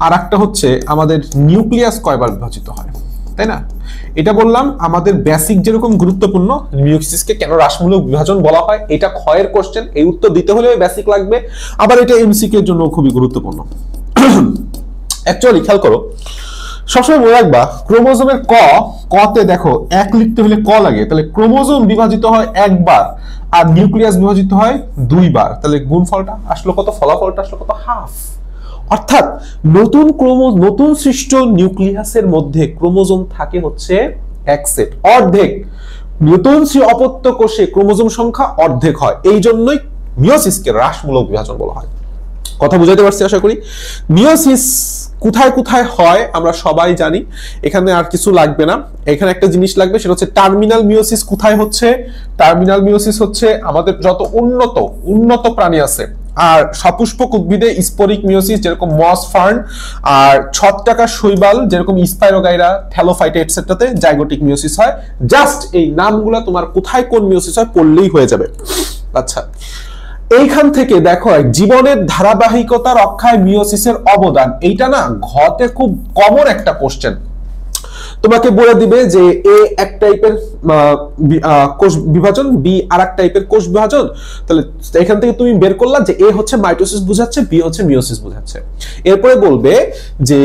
আর একটা হচ্ছে আমাদের নিউক্লিয়াস কয়বার বিভাজিত হয়, তাই না? এটা বললাম আমাদের বেসিক যেরকম গুরুত্বপূর্ণ, মিওসিসকে কেন রাসমূলক বিভাজন বলা হয়, এটা ক্ষয়ের কোশ্চেন, এই উত্তর দিতে হলে বেসিক লাগবে, আবার এটা এমসিকিউ এর জন্য খুবই গুরুত্বপূর্ণ। অ্যাকচুয়ালি খেয়াল করো, সবসময় মনে রাখবা ক্রোমোজোমের কতে দেখো এক লিখতে হলে ক লাগে, তাহলে ক্রোমোজোম বিভাজিত হয় একবার আর নিউক্লিয়াস বিভাজিত হয় দুইবার, তাহলে গুণফলটা আসলো কত, ফলাফলটা আসলো কত, হাফ। অর্থাৎ নতুন সৃষ্ট নিউক্লিয়াসের মধ্যে ক্রোমোজোম থাকে হচ্ছে এক সেট, অর্ধেক। নতুন অপত্য কোষে ক্রোমোজোম সংখ্যা অর্ধেক হয়, এই জন্যই মিওসিসকে হ্রাসমূলক বিভাজন বলা হয়। কথা বুঝাতে পারছি আশা করি। মিওসিস কোথায় কোথায় হয় আমরা সবাই জানি, এখানে আর কিছু লাগবে না। এখানে একটা জিনিস লাগবে, সেটা হচ্ছে টার্মিনাল মিওসিস কোথায় হচ্ছে। টার্মিনাল মিওসিস হচ্ছে আমাদের যত উন্নত প্রাণী আছে আর সপুষ্পক উদ্ভিদে স্পোরিক মিওসিস যেরকম মস ফার্ন, আর ছত্রাকা শৈবাল যেরকম স্পাইরোগাইরা, থ্যালোফাইটা এটসেট্রাতে জাইগোটিক মিওসিস হয়। জাস্ট এই নামগুলো তোমার কোথায় কোন মিওসিস হয় পড়লেই হয়ে যাবে। আচ্ছা, এইখান থেকে দেখো জীবনের ধারাবাহিকতা রক্ষায় মিওসিসের অবদান, এইটা না ঘতে খুব কমন একটা কোশ্চেন। তোমাকে বলে দিবে যে এ এক টাইপের কোষ বিভাজন, বি আর এক টাইপের কোষ বিভাজন, তাহলে এখান থেকে তুমি বের করলা যে এ হচ্ছে মাইটোসিস বোঝাচ্ছে, বি হচ্ছে মিওসিস বোঝাচ্ছে। এরপরে বলবে যে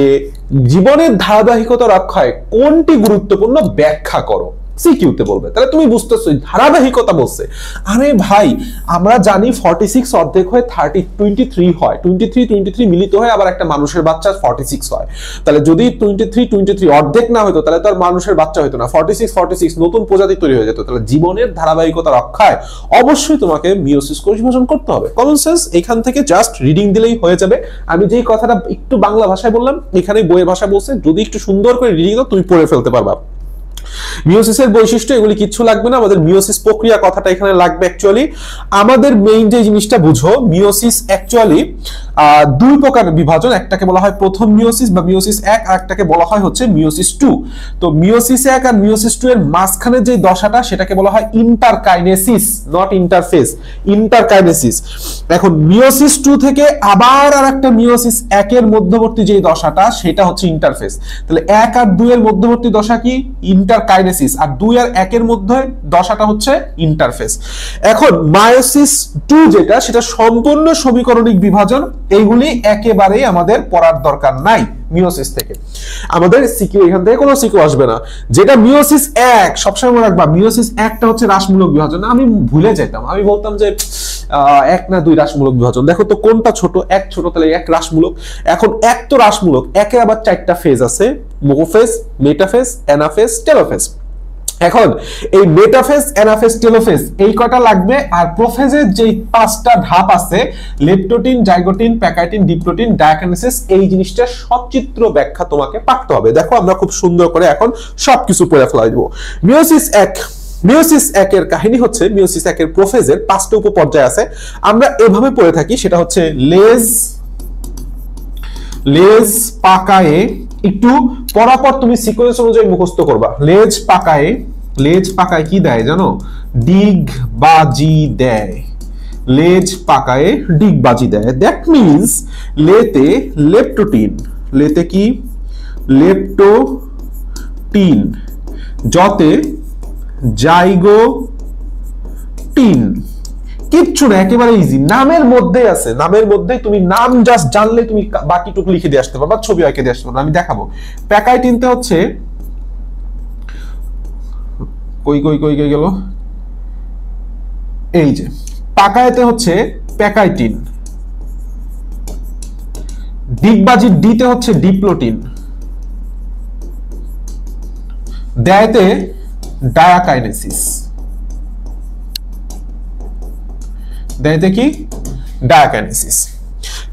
জীবনের ধারাবাহিকতা রক্ষায় কোনটি গুরুত্বপূর্ণ ব্যাখ্যা করো, সিকিউতে বলবে। তাহলে তুমি বুঝতেছো ধারাবাহিকতা বলছে, আরে ভাই আমরা জানি 46 অর্ধেক হয়ে 23 হয়, 23 মিলিত হয় আবার একটা মানুষের বাচ্চা 46 হয়। তাহলে যদি 23 অর্ধেক না হতো তাহলে তো আর মানুষের বাচ্চা হতো না, 46 নতুন প্রজাতি তৈরি হয়ে যেত। তাহলে জীবনের ধারাবাহিকতা রক্ষায় অবশ্যই তোমাকে মিওসিস কোষ বিভাজন করতে হবে। কমন সেন্স, এখান থেকে জাস্ট রিডিং দিলেই হয়ে যাবে। আমি যেই কথাটা একটু বাংলা ভাষায় বললাম, এখানে বইয়ের ভাষা বলছে, যদি একটু সুন্দর করে রিডিং দাও তুমি পড়ে ফেলতে পারবা। মিওসিসের বৈশিষ্ট্য এগুলি কিচ্ছু লাগবে না, আমাদের মিওসিস প্রক্রিয়া কথাটা এখানে লাগবে। অ্যাকচুয়ালি আমাদের মেইন যে জিনিসটা বুঝো, মিওসিস অ্যাকচুয়ালি দুই প্রকার বিভাজন, একটাকে বলা হয় প্রথম মিওসিস বা মিওসিস 1, আর একটাকে বলা হয় হচ্ছে মিওসিস 2। তো মিওসিস 1 আর মিওসিস 2 এর মাঝখানে যে দশাটা সেটাকে বলা হয় ইন্টারকাইনেসিস, নট ইন্টারফেস, ইন্টারকাইনেসিস। এখন মিওসিস 2 থেকে আবার আরেকটা মিওসিস 1 এর মধ্যবর্তী যে দশাটা সেটা হচ্ছে ইন্টারফেস। তাহলে 1 আর 2 এর মধ্যবর্তী দশা কি, ইন্টারকাইনেসিস, আর 2 আর 1 এর মধ্যে দশাটা হচ্ছে ইন্টারফেস। এখন মায়োসিস 2 যেটা, সেটা সম্পূর্ণ সমীকরণিক বিভাজন, এইগুলি একেবারেই আমাদের পড়ার দরকার নাই মিওসিস থেকে। আমাদের সিকিউ এখান থেকে কোনো সিকিউ আসবে না। যেটা মিওসিস 1, সবসময় মনে রাখবা মিওসিস 1টা হচ্ছে হ্রাসমূলক বিভাজন। আমি ভুলে যেতাম, আমি বলতাম যে 1 না 2 হ্রাসমূলক বিভাজন। দেখো তো কোনটা ছোট, 1 ছোট, তাহলে 1 হ্রাসমূলক। এখন 1 তো হ্রাসমূলক, 1-এর আবার 4টা ফেজ আছে, মোফেজ, মেটাফেজ, অ্যানাফেজ, টেলোফেজ। এখন এই মেটাফেজ, অ্যানাফেজ, টেলোফেজ এই কটা লাগবে। আর প্রোফেজের যে 5টা ধাপ আছে, leptotene, zygotene, pachytene, diplotene, diakinesis, এই জিনিসটা সচিত্র ব্যাখ্যা তোমাকে পাঠতে হবে। দেখো আমরা খুব সুন্দর করে এখন সবকিছু পড়ে ফেলাই দেব। মিওসিস 1 এর কাহিনী হচ্ছে, মিওসিস 1 এর প্রোফেজের 5টা উপপর্যায় আছে, আমরা এভাবে পড়ে থাকি। সেটা হচ্ছে লেজ পাকায়ে, একটু পরাপর তুমি সিকোয়েন্স অনুযায়ী মুখস্থ করবা। লেজ পাকায় কি দেয় জানো, ডিগবাজি দেয়। লেজ পাকায় ডিগবাজি দেয়, দ্যাট মিন্স লেতে লেপ্টোটিন, লেতে কি লেপ্টোটিন, যতে জাইগোটিন। কিচ্ছু না, একেবারে ইজি, নামের মধ্যে আছে, নামের মধ্যে তুমি নাম জাস্ট জানলে তুমি বাকিটুকু লিখে দিয়ে আসতে পারবা, ছবি আঁকে দিয়ে আসতে পারবা। আমি দেখাবো। প্যাকাইটিনতে হচ্ছে কই গেল, এই যে পাকায়তে হচ্ছে প্যাকাইটিন, ডিগবাজি ডিতে হচ্ছে ডিপ্লোটিন, দেয়তে ডায়াকাইনেসিস, দেয়তে কি ডায়াকাইনেসিস।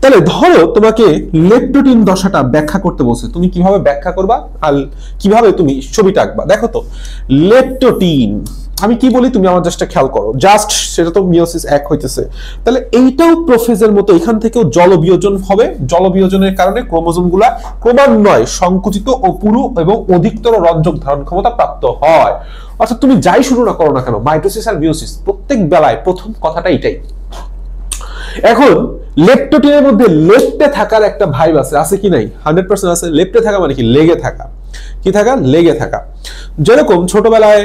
তাহলে ধরো তোমাকে লেপ্টোটিন দশাটা ব্যাখ্যা করতে বলছে, তুমি কিভাবে ব্যাখ্যা করবা আর কিভাবে তুমি ছবিটা আঁকবা। দেখো তো লেপ্টোটিন, আমি কি বলি তুমি আমার জাস্ট খেয়াল করো, জাস্ট সেটা তো মিওসিস 1 হইতেছে। তাহলে এইটাও প্রোফেজের মতো, এখান থেকেও জলবিয়োজন হবে। জলবিয়োজনের কারণে ক্রোমোজোমগুলা ক্রমান্বয়ে সংকুচিত ও পুরু এবং অধিকতর রঞ্জক ধারণ ক্ষমতা প্রাপ্ত হয়। অর্থাৎ তুমি যাই শুরু না করো না কেন, মাইটোসিস আর মিওসিস প্রত্যেক বেলায় প্রথম কথাটা এটাই। এখন লেপ্টোটিনের মধ্যে লেপ্টে থাকার একটা ভাইব আছে কি নাই? 100% আছে। লেপ্টে থাকা মানে কি? লেগে থাকা। কি থাকা? লেগে থাকা। যেরকম ছোটবেলায়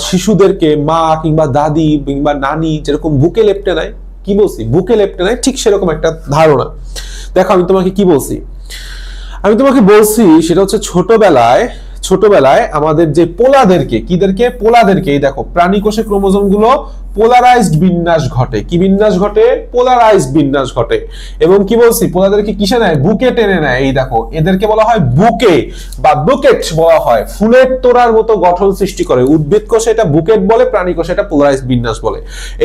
শিশুদেরকে মা কিংবা দাদি কিংবা নানি যেরকম বুকে লেপ্টে নেয়, কি বলছি? বুকে লেপ্টে নেয়, ঠিক সেরকম একটা ধারণা। দেখো আমি তোমাকে কি বলছি, আমি তোমাকে বলছি সেটা হচ্ছে ছোটবেলায় আমাদের যে পোলাদেরকে, পোলাদেরকে, এই দেখো প্রাণী কোষে ক্রোমোজোম গুলো পোলারাইজড বিন্যাস ঘটে। কি বিন্যাস ঘটে? পোলারাইজড বিন্যাস ঘটে। এবং কি বলছি? পোলাদেরকে কিসে নেয়? বুকে টেনে নেয়। এই দেখো এদেরকে বলা হয় বুকে বা বুকেট বলা হয়। ফুলের তোড়ার মতো গঠন সৃষ্টি করে। উদ্ভিদ কোষে এটা বুকেট বলে, প্রাণী কোষে এটা পোলারাইজড বিন্যাস বলে।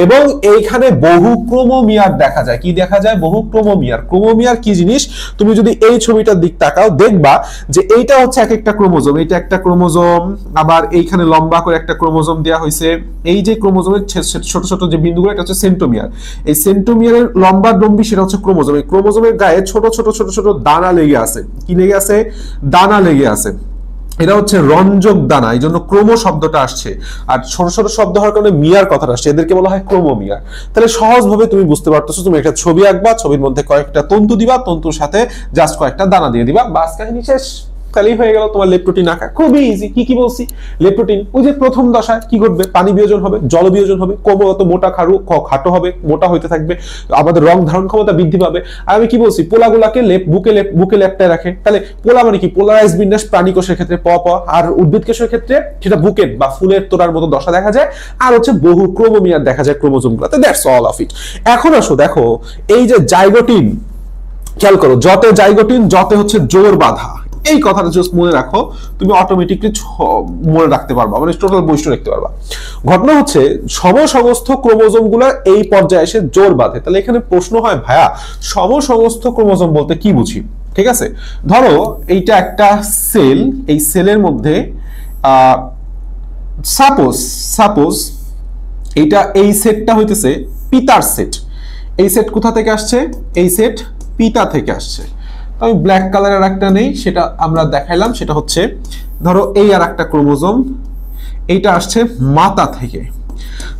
এবং এইখানে বহু ক্রোমোমিয়ার দেখা যায়। কি দেখা যায়? বহু ক্রোমোমিয়ার। ক্রোমোমিয়ার কি জিনিস? তুমি যদি এই ছবিটার দিক তাকাও দেখবা যে এইটা হচ্ছে এক একটা ক্রোমোজোম। এটা একটা ক্রোমোজোম, আবার এইখানে লম্বা করে একটা ক্রোমোজোম দেওয়া হয়েছে। এই যে ক্রোমোজোমের ছোট ছোট যে বিন্দুগুলো, এটা হচ্ছে সেন্টোমিয়ার। এই সেন্টোমিয়ারের লম্বা লম্বি সেটা হচ্ছে ক্রোমোজোম। এই ক্রোমোজোমের গায়ে ছোট ছোট ছোট ছোট দানা লেগে আছে। কি লেগে আছে? দানা লেগে আছে। এটা হচ্ছে রঞ্জক দানা, এই জন্য ক্রোমো শব্দটা আসছে। আর ছোট ছোট শব্দ হওয়ার কারণে মিয়ার কথাটা আসছে। এদেরকে বলা হয় ক্রোমোমিয়ার। তাহলে সহজভাবে তুমি বুঝতে পারতেছো, তুমি একটা ছবি আঁকবা, ছবির মধ্যে কয়েকটা তন্তু দিবা, তন্তুর সাথে জাস্ট কয়েকটা দানা দিয়ে দিবা, বাস কাহিনী শেষ। তাহলেই হয়ে গেল তোমার লেপ্টোটিন আঁকা। খুবই ইজি। কি বলছি? লেপ্টোটিন ওই যে প্রথম দশায় কি ঘটবে? পানি বিয়োজন হবে, জল বিয়োজন হবে, ক্রমাগত মোটা খাটো হবে, মোটা হইতে থাকবে, আমাদের রং ধারণ ক্ষমতা বৃদ্ধি পাবে। আর আমি কি বলছি? পোলাগুলাকে বুকে লেপ্টায় রাখে। তাহলে পোলা মানে কি? পোলারাইজ বিন্যাস প্রাণী কোষের ক্ষেত্রে আর উদ্ভিদ কোষের ক্ষেত্রে সেটা বুকেট বা ফুলের তোড়ার মতো দশা দেখা যায়। আর হচ্ছে বহু ক্রোমোমিয়ার দেখা যায় ক্রোমোজোমগুলোতে। That's all of it. এখন আসো দেখো এই যে জাইগোটিন, খেয়াল করো, যতে জাইগোটিন, যতে হচ্ছে জোর বাঁধা। এই কথাটা জাস্ট মনে রাখো, তুমি অটোমেটিকলি মনে রাখতে পারবা, মানে টোটাল বৈশিষ্ট্য রাখতে পারবা। ঘটনা হচ্ছে সমসমস্ত ক্রোমোজোমগুলো এই পর্যায়ে এসে জোর বাঁধে। তাহলে এখানে প্রশ্ন হয়, ভাইয়া সমসমস্ত ক্রোমোজোম বলতে কি বুঝি? ঠিক আছে, ধরো এইটা একটা সেল, এই সেলের মধ্যে সাপোজ এইটা, এই সেটটা হইতেছে পিতার সেট। এই সেট কোথা থেকে আসছে? এই সেট পিতা থেকে আসছে। আমি ব্ল্যাক কালারের একটা নেই, সেটা আমরা দেখাইলাম। সেটা হচ্ছে ধরো এই আর একটা ক্রোমোজোম, এইটা আসছে মাতা থেকে।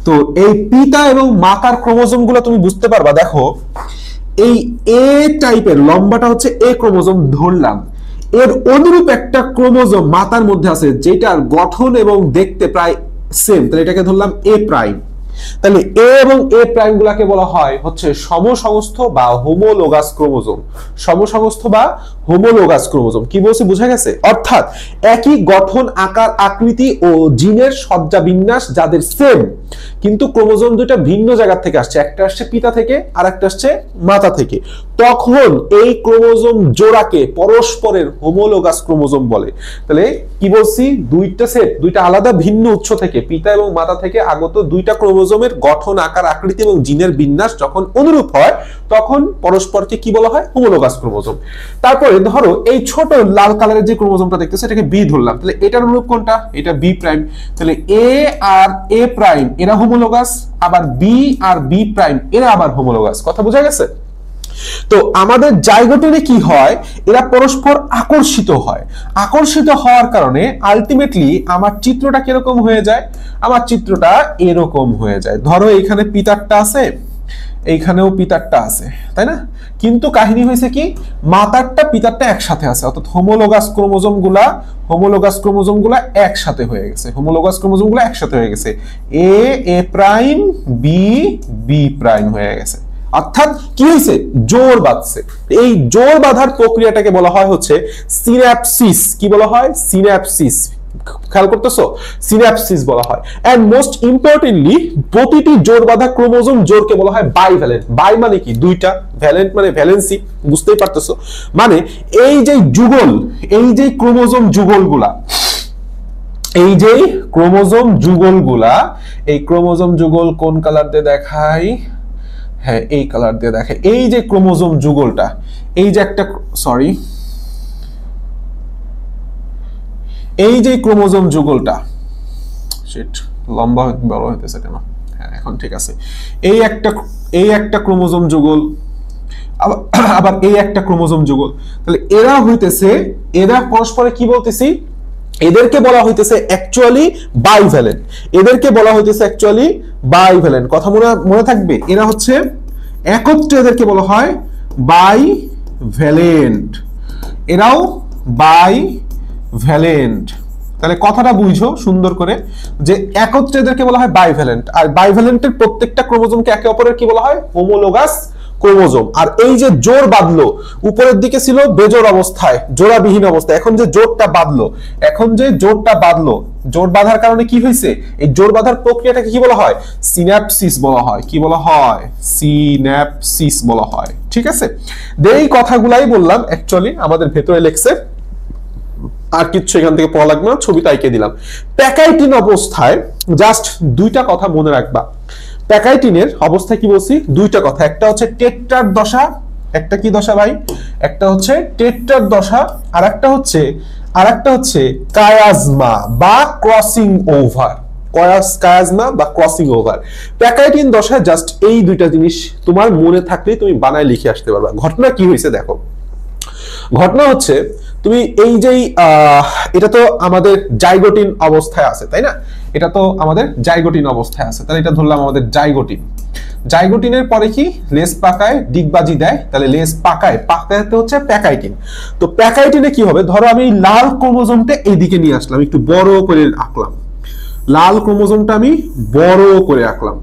তো এই পিতা এবং মাতার ক্রোমোজোম গুলো তুমি বুঝতে পারবা। দেখো এই এ টাইপের লম্বাটা হচ্ছে এ ক্রোমোজোম ধরলাম, এর অনুরূপ একটা ক্রোমোজোম মাতার মধ্যে আছে যেটার গঠন এবং দেখতে প্রায় সেম, তাহলে এটাকে ধরলাম এ প্রাইম। তাহলে এ এবং এ প্রাইম গুলাকে বলা হয় হচ্ছে সমসংস্থ বা হোমোলোগাস ক্রোমোজোম। সমসংস্থ বা হোমোলোগাস ক্রোমোজোম। কি বলছি? বোঝা গেছে? অর্থাৎ একই গঠন, আকার, আকৃতি ও জিনের সজ্জা বিন্যাস যাদের সেম, কিন্তু ক্রোমোজোম দুটো ভিন্ন জায়গা থেকে আসছে। একটা আসছে পিতা থেকে আর একটা আসছে মাতা থেকে। তখন এই ক্রোমোজোম জোড়াকে পরস্পরের হোমোলোগাস ক্রোমোজোম বলে। তাহলে কি বলছি? দুইটা সেট, দুইটা আলাদা ভিন্ন উৎস থেকে, পিতা এবং মাতা থেকে আগত দুইটা ক্রোমোজোমের গঠন, আকার, আকৃতি এবং জিনের বিন্যাস যখন অনুরূপ হয়, তখন পরস্পরকে কি বলা হয়? Homologous chromosome. তারপরে ধরো এই ছোট লাল কালারের যে ক্রোমোজোমটা দেখতেছে, এটাকে বি ধরলাম। তাহলে এটার অনুরূপ কোনটা? এটা বি প্রাইম। তাহলে এ আর এ প্রাইম এরা হোমোলোগাস, আবার বি আর বি প্রাইম এরা আবার হোমোলোগাস। কথা বোঝা গেছে? তো আমাদের জাইগোটিনে কি হয়? এরা পরস্পর আকর্ষিত হয়। আকর্ষিত হওয়ার কারণে আলটিমেটলি আমার চিত্রটা কিরকম হয়ে যায়? আমার চিত্রটা এরকম হয়ে যায়। ধরো এইখানে পিতারটা আছে, এইখানেও পিতারটা আছে, তাই না? কিন্তু কাহিনী হয়েছে কি? মাতারটা পিতারটা একসাথে আছে, অর্থাৎ হোমোলোগাস ক্রোমোজোমগুলা একসাথে হয়ে গেছে। হোমোলোগাস ক্রোমোজোমগুলো একসাথে হয়ে গেছে। এ প্রাইম, বি প্রাইম হয়ে গেছে। অর্থাৎ কি হয়েছে? জোর বাঁধছে। এই জোর বাঁধার প্রক্রিয়াটাকে বলা হয় হচ্ছে সিন্যাপসিস। কি বলা হয়? সিন্যাপসিস। খেয়াল করতেছো? সিন্যাপসিস বলা হয়। এন্ড মোস্ট ইম্পর্টেন্টলি প্রতিটি জোর বাঁধা ক্রোমোজোম জোরকে বলা হয় বাইভ্যালেন্ট। বাই মানে কি? দুইটা, ভ্যালেন্ট মানে ভ্যালেন্সি, বুঝতেই পারতেছো। মানে এই যে যুগল, এই যে ক্রোমোজোম যুগলগুলা, এই যে ক্রোমোজোম যুগলগুলা, এই ক্রোমোজোম যুগল কোন কালার দিয়ে দেখাই? হ্যাঁ, এই কালার দিয়ে দেখে। এই যে ক্রোমোজোম যুগলটা, এই যে একটা, সরি, এই যে ক্রোমোজোম যুগলটা, শিট, লম্বা বড় হইতেছে কেন? হ্যাঁ, এখন ঠিক আছে। এই একটা ক্রোমোজোম যুগল, আবার এই একটা ক্রোমোজোম যুগল। তাহলে এরা পরস্পরে কি বলতেছি? এদেরকে বলা হইতেছে অ্যাকচুয়ালি বাইভ্যালেন্ট। এদেরকে বলা হইতেছে অ্যাকচুয়ালি বাইভ্যালেন্ট। কথা মনে থাকবে? এরা হচ্ছে একত্রে এদেরকে বলা হয় বাইভ্যালেন্ট, এরাও বাইভ্যালেন্ট। তাহলে কথাটা বুঝো সুন্দর করে যে একত্রে এদেরকে বলা হয় বাইভ্যালেন্ট, আর বাইভ্যালেন্টের প্রত্যেকটা ক্রোমোজোমকে একে অপরের কি বলা হয় হোমোলোগাস ক্রোমোজোম। আর এই যে জোড় বাঁধলো, উপরের দিকে ছিল বেজোড় অবস্থায়, জোড়াবিহীন অবস্থায়, এখন যে জোড়টা বাঁধলো, জোড় বাঁধার কারণে কি হয়েছে, এই জোড় বাঁধার প্রক্রিয়াটাকে কি বলা হয় সিন্যাপসিস বলা হয়। কি বলা হয় সিন্যাপসিস বলা হয়। ঠিক আছে, এই কথাগুলাই বললাম অ্যাকচুয়ালি আমাদের ভেতরে লেখছে, আর কিচ্ছু এখান থেকে পড়া লাগবে না, ছবিটা এঁকে দিলাম। প্যাকাইটিন অবস্থায় জাস্ট দুইটা কথা মনে রাখবা। প্যাকাইটিনের অবস্থায় কি বলছি, দুইটা কথা, একটা হচ্ছে টেট্রার দশা, একটা কি দশা ভাই, একটা হচ্ছে টেট্রার দশা, আর একটা হচ্ছে কায়াজমা বা ক্রসিং ওভার। কায়াজমা বা ক্রসিং ওভার। প্যাকাইটিন দশায় জাস্ট এই দুইটা জিনিস তোমার মনে থাকলেই তুমি বানায় লিখে আসতে পারবা। ঘটনা কি হয়েছে দেখো, ঘটনা হচ্ছে তুমি এই যে এটা তো আমাদের জাইগোটিন অবস্থায় আছে তাই না, এটা তো আমাদের জাইগোটিন অবস্থায় আছে, তাহলে এটা ধরলাম আমাদের জাইগোটিন। জাইগোটিনের পরে কি লেজ পাকায় ডিগবাজি দেয়, তাহলে লেজ পাকাতে হচ্ছে প্যাকাইটিন। তো প্যাকাইটিনে কি হবে, ধরো আমি লাল ক্রোমোজোমটা এইদিকে নিয়ে আসলাম, একটু বড় করে আঁকলাম, লাল ক্রোমোজোমটা আমি বড় করে আঁকলাম।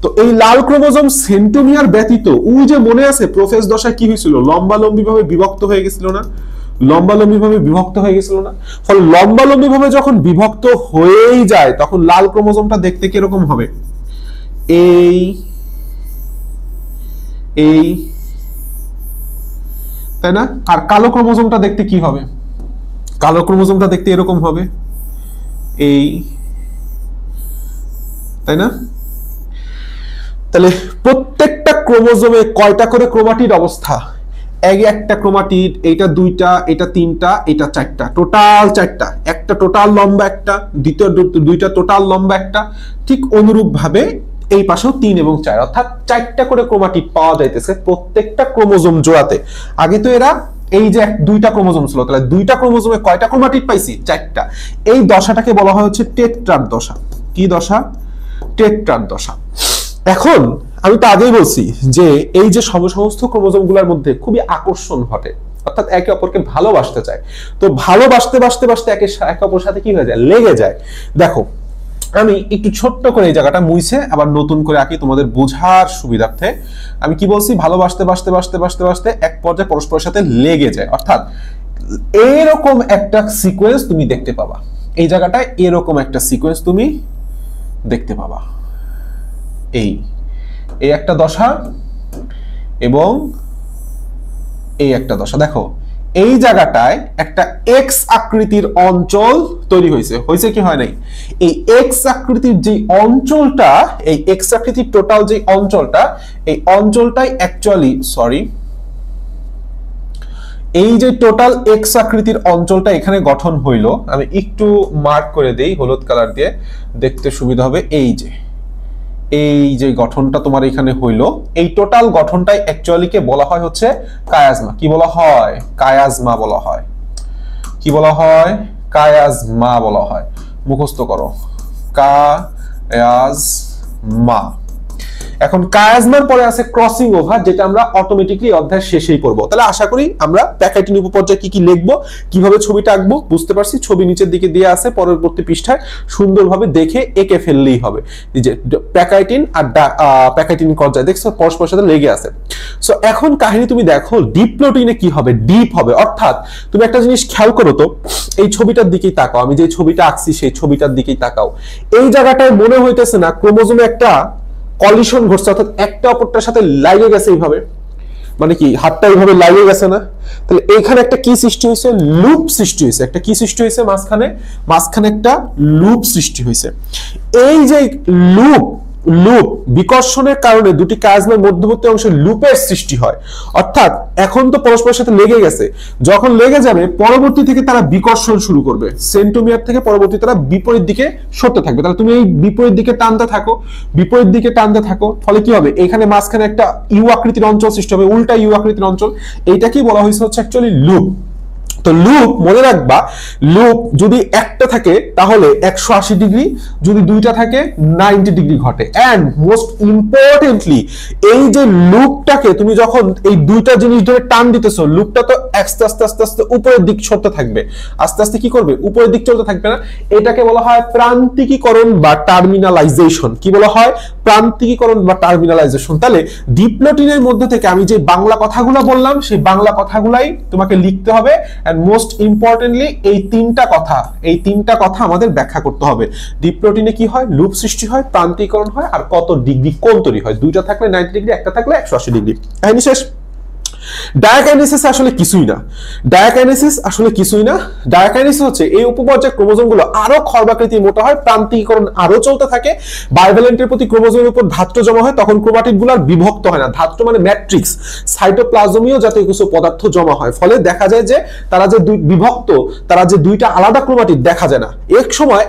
তো এই লাল ক্রোমোজোম সেন্টোমিয়ার ব্যতীত ওই যে মনে আছে প্রোফেজ দশায় কি হয়েছিল, লম্বালম্বি ভাবে বিভক্ত হয়ে গেছিল না, ফলে লম্বালম্বি ভাবে যখন বিভক্ত হয়েই যায় তখন লাল ক্রোমোজোমটা দেখতে কিরকম হবে, এই তাই না। আর কালো ক্রোমোজোমটা দেখতে কি হবে, কালো ক্রোমোজোমটা দেখতে এরকম হবে, এই তাই না। তাহলে প্রত্যেকটা ক্রোমোজোমে কয়টা করে ক্রোমাটিড অবস্থা, একটা ক্রোমাটিড, এইটা দুইটা, এটা তিনটা, এটা চারটা, টোটাল চারটা, একটা টোটাল লম্বা একটা, দ্বিতীয় দুইটা টোটাল লম্বা একটা, ঠিক অনুরূপ ভাবে এই পাশেও 3 এবং 4, অর্থাৎ 4টা করে ক্রোমাটিড পাওয়া যাইতেছে প্রত্যেকটা ক্রোমোজোম জোড়াতে। আগে তো এরা এই যে দুইটা ক্রোমোজোম ছিল, তাহলে দুইটা ক্রোমোজোমে কয়টা ক্রোমাটিড পাইছি, 4টা। এই দশাটাকে বলা হয় হচ্ছে টেট্রার দশা। কি দশা, টেট্রার দশা। এখন আমি তো আগেই বলছি যে এই যে সমস্ত ক্রোমোজোম গুলোর মধ্যে খুবই আকর্ষণ ঘটে, অর্থাৎ একে অপরকে ভালোবাসতে চায়। তো ভালোবাসতে একে অপরের সাথে কি হয়ে যায়, লেগে যায়। দেখো আমি একটু ছোট্ট করে এই জায়গাটা মুছে আবার নতুন করে আঁকি তোমাদের বোঝার সুবিধার্থে। আমি কি বলছি, ভালোবাসতে এক পর্যায়ে পরস্পরের সাথে লেগে যায়, অর্থাৎ এরকম একটা সিকোয়েন্স তুমি দেখতে পাবা। এই জায়গাটায় এরকম একটা সিকোয়েন্স তুমি দেখতে পাবা, এই একটা দশা এবং এই একটা দশা। দেখো এই জায়গাটায় একটা এক্স আকৃতির অঞ্চল তৈরি হয়েছে কি হয় নাই, এই এক্স আকৃতির যে অঞ্চলটা, এই এক্স আকৃতির টোটাল যে অঞ্চলটা, এই অঞ্চলটাই অ্যাকচুয়ালি এই যে টোটাল এক্স আকৃতির অঞ্চলটা এখানে গঠন হইলো, আমি একটু মার্ক করে দেই হলুদ কালার দিয়ে, দেখতে সুবিধা হবে। এই যে গঠনটা তোমার এখানে হইলো, এই টোটাল গঠনটাই অ্যাকচুয়ালি কে বলা হয় হচ্ছে কায়াজমা। কি বলা হয়, কায়াজমা বলা হয়। কি বলা হয়, কায়াজমা বলা হয়। মুখস্থ করো, কায়াজমা। এখন কায়াজমার পরে আছে ক্রসিং ওভার, যেটা আমরা অটোমেটিক্যালি অধ্যায়ের শেষেই পড়বো। তাহলে আশা করি আমরা প্যাকেটিন উপপর্যায়ে কি কি লিখবো, কিভাবে ছবিটা আঁকবো বুঝতে পারছি। ছবি নিচের দিকে দিয়ে আছে, পরবর্তী পৃষ্ঠায় সুন্দরভাবে দেখে এঁকে ফেললেই হবে। এই যে প্যাকাইটিন আর প্যাকাইটিন পর্যায়ে দেখছো পরস্পরের সাথে লেগে আছে। সো এখন কাহিনী তুমি দেখো ডিপ্লোটিনে কি হবে, ডিপ হবে। অর্থাৎ তুমি একটা জিনিস খেয়াল করো তো, এই ছবিটার দিকেই তাকাও, আমি যে ছবিটা আঁকছি সেই ছবিটার দিকেই তাকাও। এই জায়গাটায় মনে হইতেছে না ক্রোমোজোমে একটা কলিশন ঘটছে, অর্থাৎ একটা অপরটার সাথে লাগে গেছে এইভাবে, মানে কি হাতটা এইভাবে লাগে গেছে না। তাহলে এইখানে একটা কি সৃষ্টি হয়েছে, লুপ সৃষ্টি হয়েছে। একটা কি সৃষ্টি হয়েছে, মাঝখানে একটা লুপ সৃষ্টি হয়েছে। এই যে লুপ বিকর্ষণের কারণে দুটি কায়াজমার মধ্যবর্তী অংশে লুপের সৃষ্টি হয়। অর্থাৎ এখন তো পরস্পরের সাথে লেগে গেছে, যখন লেগে যাবে পরবর্তী থেকে তারা বিকর্ষণ শুরু করবে, সেন্টোমিয়ার থেকে পরবর্তী তারা বিপরীত দিকে সরতে থাকবে। তাহলে তুমি এই বিপরীত দিকে টানতে থাকো, ফলে কি হবে, এখানে মাঝখানে একটা ইউ আকৃতির অঞ্চল সৃষ্টি হবে, উল্টা ইউ আকৃতির অঞ্চল। এইটাকেই বলা হয়েছে হচ্ছে অ্যাকচুয়ালি লুপ। তো লুপ মনে রাখবা, লুপ যদি একটা থাকে তাহলে 180 ডিগ্রি, যদি দুইটা থাকে 90 ডিগ্রি ঘটে। এন্ড মোস্ট ইম্পর্টেন্টলি এই যে লুপটাকে তুমি যখন এই দুইটা জিনিস ধরে টান দিতেছো, লুপটা তো আস্তে আস্তে আস্তে আস্তে উপরের দিক ছড়তে থাকবে, আস্তে আস্তে কি করবে, উপরের দিক চলতে থাকবে না। এটাকে বলা হয় প্রান্তিকীকরণ বা টার্মিনালাইজেশন। কি বলা হয়? প্রান্তিকীকরণ বা টার্মিনালাইজেশন। তাহলে ডিপ্লোটিনের মধ্যে থেকে আমি যে বাংলা কথাগুলো বললাম সেই বাংলা কথাগুলাই তোমাকে লিখতে হবে। মোস্ট ইম্পর্টেন্টলি এই তিনটা কথা আমাদের ব্যাখ্যা করতে হবে। ডিপ্লোটিনে কি হয়? লুপ সৃষ্টি হয়, প্রান্তিকরণ হয়, আর কত ডিগ্রি কোণ তৈরি হয়। দুইটা থাকলে 90 ডিগ্রি, একটা থাকলে 180 ডিগ্রি। কাহিনী শেষ। ডায়াকাইনেসিস আসলে কিছুই না। ডায়াকাইনেসিস হচ্ছে এই উপপর্যায় ক্রোমোজোমগুলো আরো খর্বাকৃতি মোটা হয়, প্রান্তিকীকরণ আরো চলতে থাকে, বাইভ্যালেন্টের প্রতি ক্রোমোজোমের উপর ধাত্র জমা হয়, তখন ক্রোমাটিডগুলো আর বিভক্ত হয় না। ধাত্র মানে ম্যাট্রিক্স, সাইটোপ্লাজমীয় জাতীয় কিছু পদার্থ জমা হয়, ফলে দেখা যায় যে তারা যে বিভক্ত, তারা যে দুইটা আলাদা ক্রোমাটিড দেখা যায় না।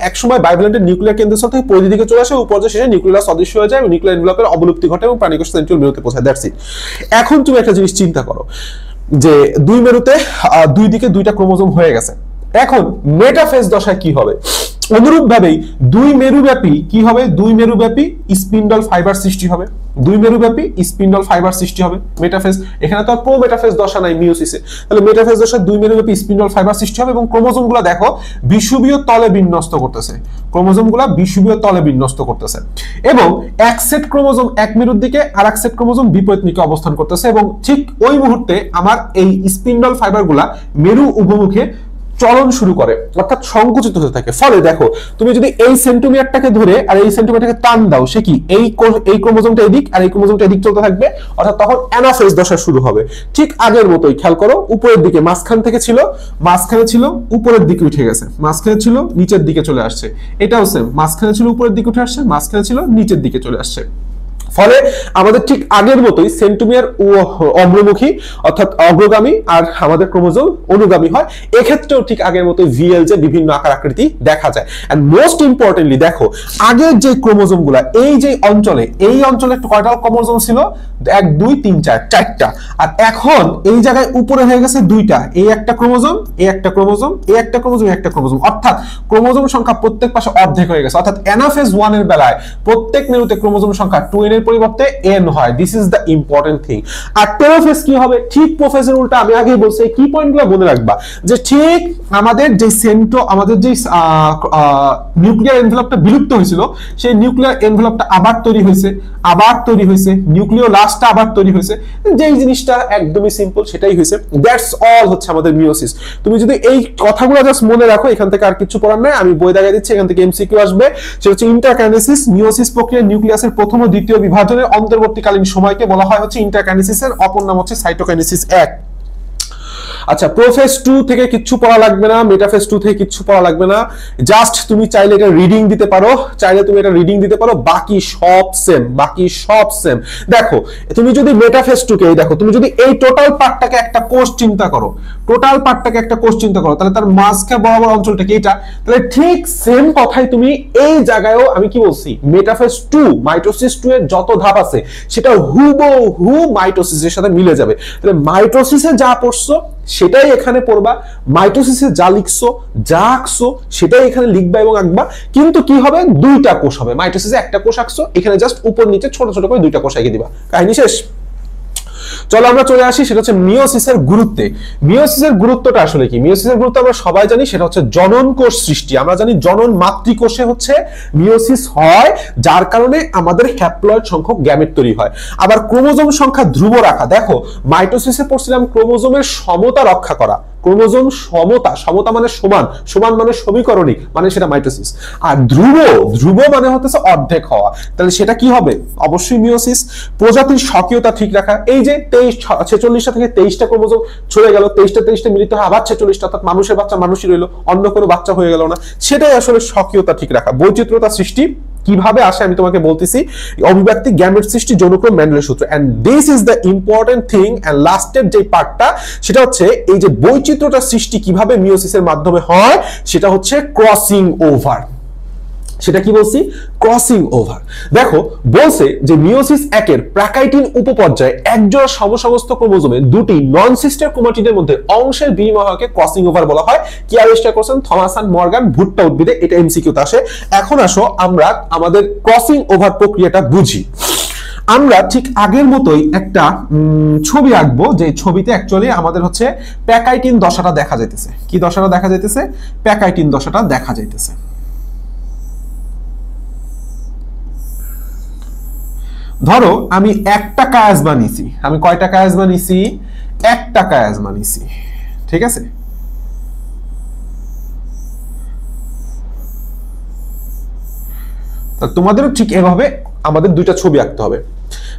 এক সময় বাইভ্যালেন্টের নিউক্লিয়ার কেন্দ্রস্থল থেকে পরিধি দিকে চলে আসে, উপর্যায় শেষে নিউক্লিয়াস অদৃশ্য হয়ে যায় এবং নিউক্লিয়ার এনভেলপের অবলুপ্তি ঘটে এবং প্রাণীকোষ সেন্ট্রিওল মেরুতে পৌঁছায়। That's it. এখন তুমি একটা জিনিস চিন্তা করো যে দুই মেরুতে দুই দিকে দুইটা ক্রোমোজোম হয়ে গেছে। এখন মেটাফেজ দশায় কি হবে? অনুরূপভাবেই দুই মেরুব্যাপী কি হবে? দুই মেরুব্যাপী স্পিন্ডল ফাইবার সৃষ্টি হবে। মেটাফেজ, এখানে তো আর প্রো মেটাফেজ দশা নাই মিওসিসে। তাহলে মেটাফেজ দশায় দুই মেরুব্যাপী স্পিন্ডল ফাইবার সৃষ্টি হবে এবং ক্রোমোজোমগুলো দেখো বিষুবীয় তলে বিন্যস্ত করতেছে। এবং এক সেট ক্রোমোজোম এক মেরুর দিকে, আর এক সেট ক্রোমোজোম বিপরীত দিকে অবস্থান করতেছে। এবং ঠিক ওই মুহূর্তে আমার এই স্পিন্ডল ফাইবারগুলা মেরু উভমুখে চলন শুরু করে, অর্থাৎ সংকুচিত হতে থাকে। ফলে দেখো তুমি যদি এই সেন্টিমিটারটাকে ধরে আর এই সেন্টিমিটারটাকে টান দাও, সে কি এই ক্রোমোজোমটা এদিক আর এই ক্রোমোজোমটা এদিক চলতে থাকবে, অর্থাৎ তখন অ্যানাফেজ দশা শুরু হবে। ঠিক আগের মতোই খেয়াল করো, উপরের দিকে মাঝখানে ছিল উপরের দিকে উঠে গেছে, মাঝখানে ছিল নিচের দিকে চলে আসছে। এটাও সেম, মাঝখানে ছিল উপরের দিকে উঠে আসছে, মাঝখানে ছিল নিচের দিকে চলে আসছে। ফলে আমাদের ঠিক আগের মতোই সেন্টোমিয়ার অগ্রমুখী অর্থাৎ অগ্রগামী আর আমাদের ক্রোমোজোম অনুগামী হয়। এক্ষেত্রেও ঠিক আগের মতোই ভিএলজে বিভিন্ন আকার আকৃতি দেখা যায়। এন্ড মোস্ট ইম্পর্টেন্টলি দেখো আগের যে ক্রোমোজোমগুলা এই অঞ্চলে কয়টা ক্রোমোজোম ছিল? 1 2 3 4 চারটা। আর এখন এই জায়গায় উপরে হয়ে গেছে দুইটা, এই একটা ক্রোমোজোম, একটা ক্রোমোজোম, অর্থাৎ ক্রোমোজোম সংখ্যা প্রত্যেক পাশে অর্ধেক হয়ে গেছে। অর্থাৎ অ্যানাফেজ 1 এর বেলায় প্রত্যেক মেরুতে ক্রোমোজোম সংখ্যা 2n এর পরিবর্তে n হয়। This is the important thing. আর টেলোফেজ কি হবে? ঠিক প্রোফেসর উল্টা আমি আগেই বলছি, কি পয়েন্টগুলো মনে রাখবা যে ঠিক আমাদের যে নিউক্লিয়ার এনভেলপটা বিলুপ্ত হয়েছিল, সেই নিউক্লিয়ার এনভেলপটা আবার তৈরি হয়েছে, নিউক্লিওলাসটা আবার তৈরি হয়েছে। যেই জিনিসটা একদমই সিম্পল সেটাই হয়েছে। দ্যাটস অল হচ্ছে আমাদের মিওসিস। তুমি যদি এই কথাগুলো জাস্ট মনে রাখো, এখান থেকে আর কিছু পড়ার নাই, আমি বই দেখাই দিচ্ছি, এখান থেকে এমসিকিউ আসবে। সেটা হচ্ছে ইন্টারকাইনেসিস। মিওসিস প্রক্রিয়া নিউক্লিয়াসের প্রথম ও দ্বিতীয় বিভাজনের অন্তর্বর্তীকালীন সময়কে বলা হয় হচ্ছে ইন্টারকাইনেসিসের অপর নাম হচ্ছে সাইটোকাইনেসিস 1। আচ্ছা, প্রোফেজ 2 থেকে কিচ্ছু পড়া লাগবে না, মেটাফেজ 2 থেকে কিচ্ছু পড়া লাগবে না। জাস্ট তুমি চাইলে এটা রিডিং দিতে পারো, বাকি সব সেম। দেখো তুমি যদি মেটাফেজ 2 কে দেখো, তুমি যদি এই টোটাল পার্টটাকে একটা কোষ চিন্তা করো, তাহলে তার মাঝকে বরাবর অঞ্চলটাকে এটা, তাহলে ঠিক সেম কথাই তুমি এই জায়গায়ও আমি কি বলছি, মেটাফেজ 2 মাইটোসিস 2 এর যত ধাপ আছে সেটা হুবহু মাইটোসিসের সাথে মিলে যাবে। তাহলে মাইটোসিসে যা পড়ছো সেটাই এখানে পড়বা, মাইটোসিসে যা লিখছো যা আঁকছো সেটাই এখানে লিখবা এবং আঁকবা। কিন্তু কি হবে? দুইটা কোষ হবে। মাইটোসিসে একটা কোষ আঁকছো, এখানে জাস্ট উপর নিচে ছোট ছোট করে দুইটা কোষ এঁকে দিবা, কাহিনী শেষ। চলো আমরা চলে আসি, সেটা হচ্ছে মিওসিসের গুরুত্বে। মিওসিসের গুরুত্বটা আসলে কি? মিওসিসের গুরুত্ব আমরা সবাই জানি, সেটা হচ্ছে জনন কোষ সৃষ্টি। আমরা জানি জনন মাতৃকোষে হচ্ছে মিওসিস হয়, যার কারণে আমাদের হ্যাপ্লয়েড সংখ্যক গ্যামেট তৈরি হয়। আবার ক্রোমোজোম সংখ্যা ধ্রুব রাখা। দেখো মাইটোসিসে পড়ছিলাম ক্রোমোজোমের সমতা রক্ষা করা, ক্রোমোজোম সমতা মানে সমান মানে সমীকরণী, মানে সেটা মাইটোসিস। আর ধ্রুব মানে হচ্ছে অর্ধেক হওয়া, তাহলে সেটা কি হবে? অবশ্যই মিওসিস। প্রজাতির স্বকীয়তা ঠিক রাখা, এই যে 46টা থেকে 23টা ক্রোমোজোম চলে গেল, 23টা মিলিত হয় আবার 46টা, অর্থাৎ মানুষের বাচ্চা মানুষই রইল, অন্য কোনো বাচ্চা হয়ে গেল না, সেটাই আসলে স্বকীয়তা ঠিক রাখা। বৈচিত্র্যতা সৃষ্টি কিভাবে আসে আমি তোমাকে বলতেছি। অভিব্যক্তি, গ্যামেট সৃষ্টি, যৌনক্রম, মেন্ডেলের সূত্র। And this is the important thing. And লাস্টের যে পার্টটা সেটা হচ্ছে এই যে বৈচিত্র্যটা সৃষ্টি কিভাবে মিওসিসের মাধ্যমে হয়, সেটা হচ্ছে ক্রসিং ওভার। সেটা কি বলছি? Crossing over. দেখো বলছে যে মিওসিস একের প্রাকাইটিন উপপর্যায়ে একজোড়া সমসমস্ত ক্রোমোজোমে দুটি নন সিস্টার ক্রোমাটিডের মধ্যে অংশের বিনিময় হওয়াকে ক্রসিং ওভার বলা হয়। কি আবিষ্কার করেছেন? থমাস অ্যান্ড মর্গান, ভুট্টা উদ্ভিদে। এটা এমসিকিউতে আসে। এখন আসো আমরা আমাদের ক্রসিং ওভার প্রক্রিয়াটা বুঝি। আমরা ঠিক আগের মতোই একটা ছবি আঁকবো, যে ছবিতে অ্যাকচুয়ালি আমাদের হচ্ছে প্যাকাইটিন দশাটা দেখা যাইতেছে। কি দশাটা দেখা যাইতেছে? প্যাকাইটিন দশাটা দেখা যাইতেছে। ধরো আমি একটা কায়াজমা নিছি। আমি কয়টা কায়াজমা নিছি? একটা কায়াজমা নিছি, ঠিক আছে? তোমাদেরও ঠিক এভাবে আমাদের দুইটা ছবি আঁকতে হবে।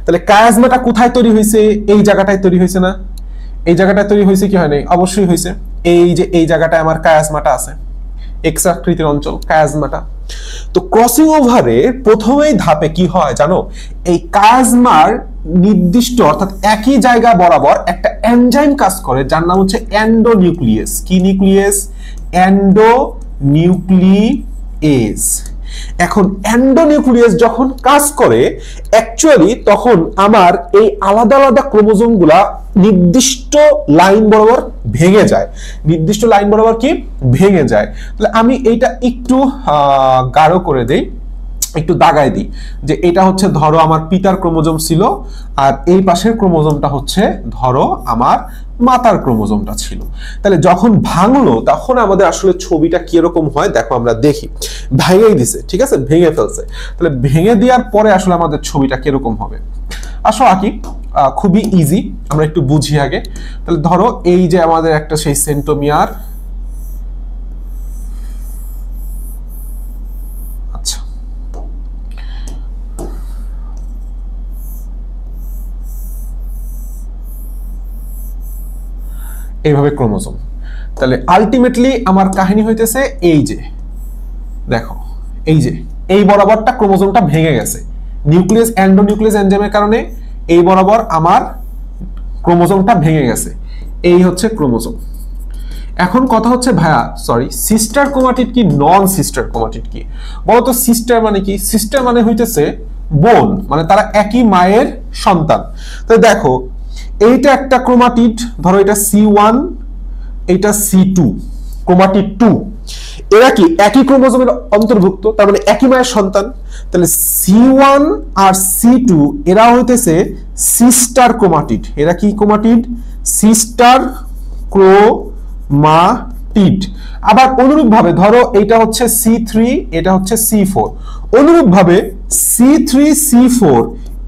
তাহলে কায়াজমাটা কোথায় তৈরি হয়েছে? এই জায়গাটায় তৈরি হয়েছে না? এই জায়গাটায় তৈরি হয়েছে কি হয় নাই? অবশ্যই হয়েছে। এই যে এই জায়গাটায় আমার কায়াজমাটা আছে, এক্স আকৃতির অঞ্চল কায়াজমাটা। তো ক্রসিং ওভারে প্রথমেই ধাপে কি হয় জানো? এই কায়াজমার নির্দিষ্ট অর্থাৎ একই জায়গা বরাবর একটা এনজাইম কাজ করে, যার নাম হচ্ছে এন্ডোনিউক্লিয়েস। কি নিউক্লিয়াস? এন্ডোনিউক্লিয়েস। এখন এন্ডোনিউক্লিয়াস যখন কাজ করে অ্যাকচুয়ালি তখন আমার এই আলাদা আলাদা ক্রোমোজোমগুলা নির্দিষ্ট লাইন বরাবর ভেঙে যায়। নির্দিষ্ট লাইন বরাবর কি ভেঙে যায়? তাহলে আমি এইটা একটু গাঢ় করে দেই, একটু দাগাই দিই যে এটা হচ্ছে ধরো আমার পিতার ক্রোমোজোম ছিল, আর এই পাশের ক্রোমোজোমটা হচ্ছে ধরো আমার মাতার ক্রোমোজোমটা ছিল। তাহলে যখন ভাঙলো তখন আমাদের আসলে ছবিটা কিরকম হয় দেখো, আমরা দেখি। ভেঙেই দিছে, ঠিক আছে, ভেঙে ফেলছে। তাহলে ভেঙে দেওয়ার পরে আসলে আমাদের ছবিটা কিরকম হবে আসো আঁকি। খুবই ইজি, আমরা একটু বুঝি আগে। তাহলে ধরো এই যে আমাদের একটা সেই সেন্টোমিয়ার, আচ্ছা এইভাবে ক্রোমোজোম। তাহলে আলটিমেটলি আমার কাহিনী হইতেছে এই যে দেখো, এই যে এই বরাবরটা ক্রোমোজোমটা ভেঙে গেছে নিউক্লিয়াস এন্ডোনিউক্লিয়াস এনজাইমের কারণে। এই বরাবর আমার ক্রোমোজোমটা ভেঙে গেছে, এই হচ্ছে ক্রোমোজোম। এখন কথা হচ্ছে ভাইয়া সরি, সিস্টার ক্রোমাটিড কি নন সিস্টার ক্রোমাটিড কি বলতো? সিস্টার মানে কি? সিস্টার মানে হইতেছে বোন, মানে তারা একই মায়ের সন্তান। তো দেখো এইটা একটা ক্রোমাটিড, ধরো এটা C1, এটা C2, ক্রোমাটিড 2। এরা কি একই ক্রোমোজোমের অন্তর্ভুক্ত, তার মানে একই মায়ের সন্তান। তাহলে C1 আর C2 এরা হইতেছে সিস্টার ক্রোমাটিড। এরা কি ক্রোমাটিড? Sister chromatid. আবার অনুরূপভাবে ধরো এটা হচ্ছে C3, এটা হচ্ছে C4। অনুরূপভাবে C3 C4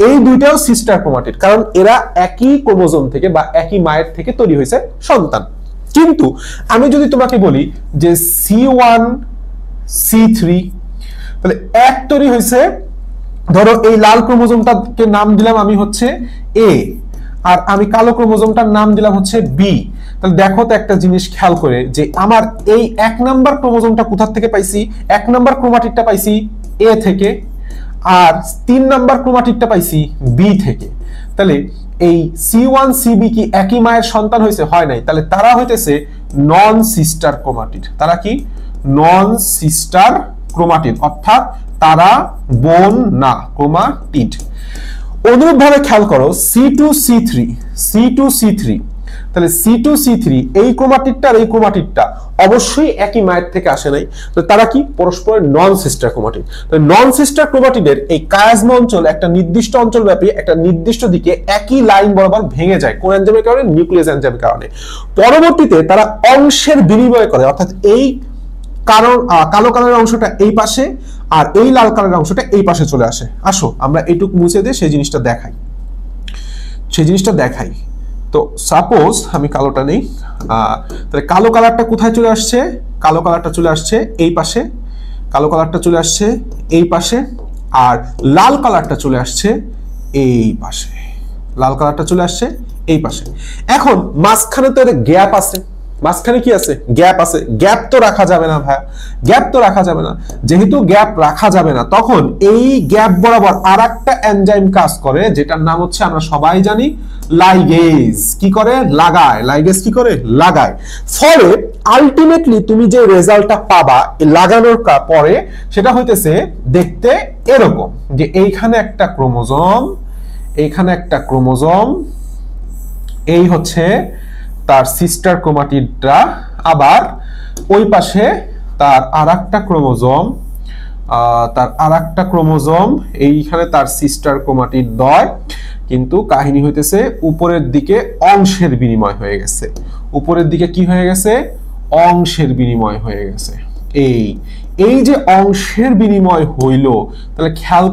এই দুইটাও সিস্টার ক্রোমাটিড, কারণ এরা একই ক্রোমোজোম থেকে বা একই মায়ের থেকে তৈরি হয়েছে সন্তান। কিন্তু আমি যদি তোমাকে বলি যে C1 C3, তাহলে এক তৈরি হয়েছে, ধরো এই লাল ক্রোমোজোমটাকে নাম দিলাম আমি হচ্ছে A, আর আমি কালো ক্রোমোজোমটার নাম দিলাম হচ্ছে B। তাহলে দেখো তো একটা জিনিস খেয়াল করে যে আমার এই 1 নাম্বার ক্রোমোজোমটা কোথা থেকে পাইছি? 1 নাম্বার ক্রোমাটিডটা পাইছি A থেকে, আর 3 নাম্বার ক্রোমাটিডটা পাইছি B থেকে। তাহলে এই C1 CB কি একই মায়ের সন্তান হয়েছে? হয় নাই। তাহলে তারা হইতেছে নন সিস্টার ক্রোমাটিড। তারা কি? নন সিস্টার ক্রোমাটিড, অর্থাৎ তারা বোন না, ক্রোমাটিড। অনুরূপভাবে খেয়াল করো C2 C3, C2 C3, তাহলে C2 C3 এই ক্রোমাটিডটা আর এই ক্রোমাটিডটা অবশ্যই একই মায়ের থেকে আসে নাই। তো তারা কি? পরস্পরের নন সিস্টার ক্রোমাটিড। তো নন সিস্টার ক্রোমাটিডের এই কায়াজমা অঞ্চল একটা নির্দিষ্ট অঞ্চল ব্যাপী একটা নির্দিষ্ট দিকে একই লাইন বরাবর ভেঙে যায়। কোন এনজাইমের কারণে? নিউক্লিয়াস এনজাইমের কারণে। পরবর্তীতে তারা অংশের বিনিময় করে, অর্থাৎ এই কারণ কালো কালারের অংশটা এই পাশে আর এই লাল কালারের অংশটা এই পাশে চলে আসে। আসো আমরা এইটুকু মুছে দিয়ে সেই জিনিসটা দেখাই। তো সাপোজ আমি কালোটা নেই, তাহলে কালো কালারটা কোথায় চলে আসছে? কালো কালারটা চলে আসছে এই পাশে, কালো কালারটা চলে আসছে এই পাশে, আর লাল কালারটা চলে আসছে এই পাশে। লাল কালারটা চলে আসছে এই পাশে। এখন মাঝখানে তো একটা গ্যাপ আছে, মাঝখানে কি আছে? গ্যাপ আছে। গ্যাপ তো রাখা যাবে না ভাই, গ্যাপ তো রাখা যাবে না। যেহেতু গ্যাপ রাখা যাবে না, তখন এই গ্যাপ বরাবর আরেকটা এনজাইম কাজ করে, যেটার নাম হচ্ছে আমরা সবাই জানি লাইগেজ। কি করে? লাগায়। লাইগেজ কি করে? লাগায়। ফলে আলটিমেটলি তুমি যে রেজাল্টটা পাবা লাগানোর পরে, সেটা হইতেছে দেখতে এরকম, যে এইখানে একটা ক্রোমোজোম, এইখানে একটা ক্রোমোজোম, এই হচ্ছে তার সিস্টার ক্রোমাটিডটা, আবার ওই পাশে তার আরেকটা ক্রোমোজোম, এইখানে তার সিস্টার ক্রোমাটিড দ্বয়। কিন্তু কাহিনী হইতেছে উপরের দিকে অংশের বিনিময় হয়ে গেছে। উপরের দিকে কি হয়ে গেছে? অংশের বিনিময় হয়ে গেছে। এই যে অংশের বিনিময় হইল, তাহলে খেয়াল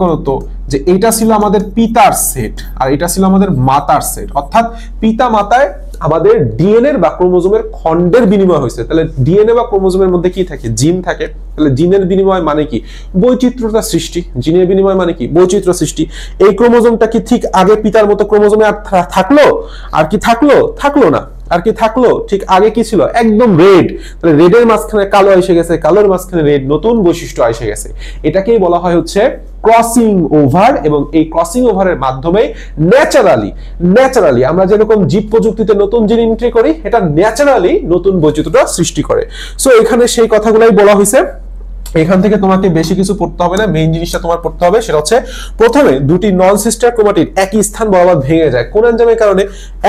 করো তো যে এটা ছিল আমাদের পিতার সেট আর এটা ছিল আমাদের মাতার সেট, অর্থাৎ পিতা মাতায় আমাদের ডিএনএ বা ক্রোমোজোমের খণ্ডের বিনিময় হয়েছে। তাহলে ডিএনএ বা ক্রোমোজোমের মধ্যে কি থাকে? জিন থাকে। তাহলে জিনের বিনিময় মানে কি? বৈচিত্র্যতা সৃষ্টি। জিনের বিনিময় মানে কি? বৈচিত্র্য সৃষ্টি। এই ক্রোমোজোমটা কি ঠিক আগে পিতার মতো ক্রোমোজোমে আর থাকলো? আর কি থাকলো? থাকলো না। আর কি থাকলো? ঠিক আগে কি ছিল? একদম রেড। তাহলে রেডের মাঝখানে কালো এসে গেছে, কালোর মাঝখানে রেড, নতুন বৈশিষ্ট্য এসে গেছে। এটাকেই বলা হয় হচ্ছে ক্রসিং ওভার। এবং এই ক্রসিং ওভারের মাধ্যমে ন্যাচারালি আমরা যেরকম জীব প্রযুক্তিতে নতুন জিন এন্ট্রি করি, এটা ন্যাচারালি নতুন বৈচিত্র্যটা সৃষ্টি করে। সো এখানে সেই কথাগুলাই বলা হয়েছে। এখান থেকে তোমাকে বেশি কিছু পড়তে হবে না, মেইন জিনিসটা তোমার পড়তে হবে সেটা হচ্ছে প্রথমে দুটি নন সিস্টার ক্রোমাটিড একই স্থান বরাবর ভেঙে যায়। কোন এনজাইমের কারণে?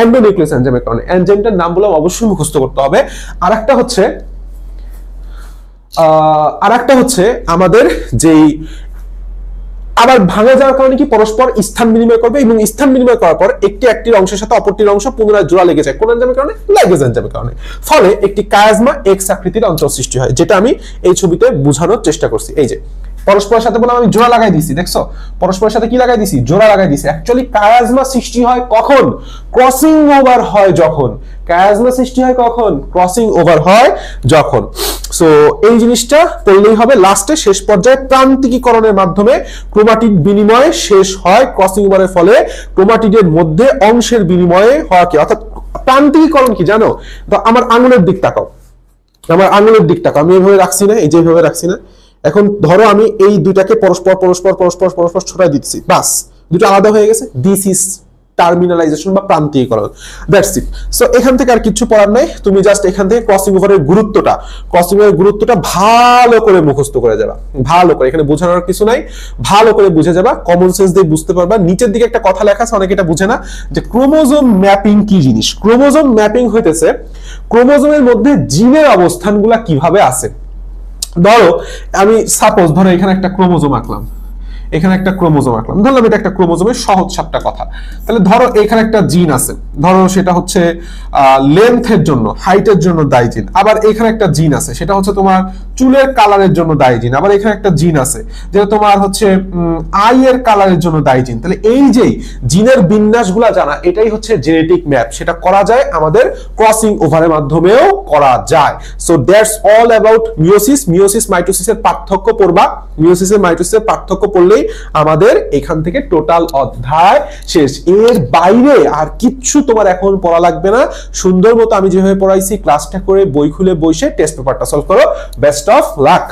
এন্ডোনিউক্লিয়াস এনজাইমের কারণে। এনজাইমটার নাম বলে অবশ্যই মুখস্থ করতে হবে। আরেকটা হচ্ছে আমাদের যেই আবার ভাঙা যাওয়ার কারণে কি পরস্পর স্থান বিনিময় করবে, এবং স্থান বিনিময় করার পর একটির অংশের সাথে অপরটির অংশ পুনরায় জোড়া লেগে যায়। কোন এনজাইমের কারণে? লাইগেজ এনজাইমের কারণে। ফলে একটি কায়াজমা এক্স আকৃতির অঞ্চল সৃষ্টি হয়, যেটা আমি এই ছবিতে বোঝানোর চেষ্টা করছি। এই যে পরস্পরের সাথে বললাম আমি জোড়া লাগাই দিছি, দেখছো? পরস্পরের সাথে কি লাগাই দিছি? জোড়া লাগাই দিছি। অ্যাকচুয়ালি কায়াজমা সৃষ্টি হয় কখন? ক্রসিং ওভার হয় যখন। কায়াজমা সৃষ্টি হয় কখন? ক্রসিং ওভার হয় যখন। সো এই জিনিসটা পড়লেই হবে। লাস্টে শেষ পর্যায়ে প্রান্তিকীকরণের মাধ্যমে ক্রোমাটিড বিনিময় শেষ হয়। ক্রসিং ওভারের ফলে ক্রোমাটিডের মধ্যে অংশের বিনিময়ে হওয়া কি, অর্থাৎ প্রান্তিকীকরণ কি জানো? তো আমার আঙুলের দিক তাকাও, আমি এইভাবে রাখছি না, এই যে এইভাবে রাখছি না। এখন ধরো আমি এই দুইটাকে পরস্পর ছড়াই দিচ্ছি, বাস দুটো আলাদা হয়ে গেছে। দিস ইজ টার্মিনালাইজেশন বা প্রান্তিকীকরণ। That's it. সো এখান থেকে আর কিছু পড়ার নাই, তুমি জাস্ট এখান থেকে ক্রসিং ওভারের গুরুত্বটা ভালো করে মুখস্থ করে যাবা। ভালো করে, এখানে বোঝানোর কিছু নাই, ভালো করে বুঝে যাবা, কমন সেন্স দিয়ে বুঝতে পারবা। নিচের দিকে একটা কথা লেখা আছে, অনেকে এটা বুঝে না, যে ক্রোমোজোম ম্যাপিং কি জিনিস। ক্রোমোজোম ম্যাপিং হইতেছে ক্রোমোজোমের মধ্যে জিনের অবস্থানগুলা কিভাবে আছে। ধরো আমি সাপোজ ধরো এখানে একটা ক্রোমোজোম আঁকলাম, ধরলাম এটা একটা ক্রোমোজোমের সহজ সাপটা কথা। তাহলে ধরো এখানে একটা জিন আছে, ধরো সেটা হচ্ছে লেন্থের জন্য, হাইটের জন্য দায়ী জিন। আবার এখানে একটা জিন আছে, সেটা হচ্ছে তোমার চুলের কালারের জন্য দায়ী জিন। আবার এখানে একটা জিন আছে যেটা তোমার হচ্ছে আই এর কালারের জন্য দায়ী জিন। তাহলে এই যে জিনের বিন্যাসগুলা জানা, এটাই হচ্ছে জেনেটিক ম্যাপ। সেটা করা যায় আমাদের ক্রসিং ওভারের মাধ্যমেও করা যায়। So that's all about meiosis মাইটোসিসের পার্থক্য পড়বা। মিওসিসের মাইটোসিসের পার্থক্য পড়লেই আমাদের এখান থেকে টোটাল অধ্যায় শেষ। এর বাইরে আর কিচ্ছু তোমার এখন পড়া লাগবে না। সুন্দর মতো আমি যেভাবে পড়াইছি ক্লাসটা করে বই খুলে বসে টেস্ট পেপারটা সলভ করো। Best of luck.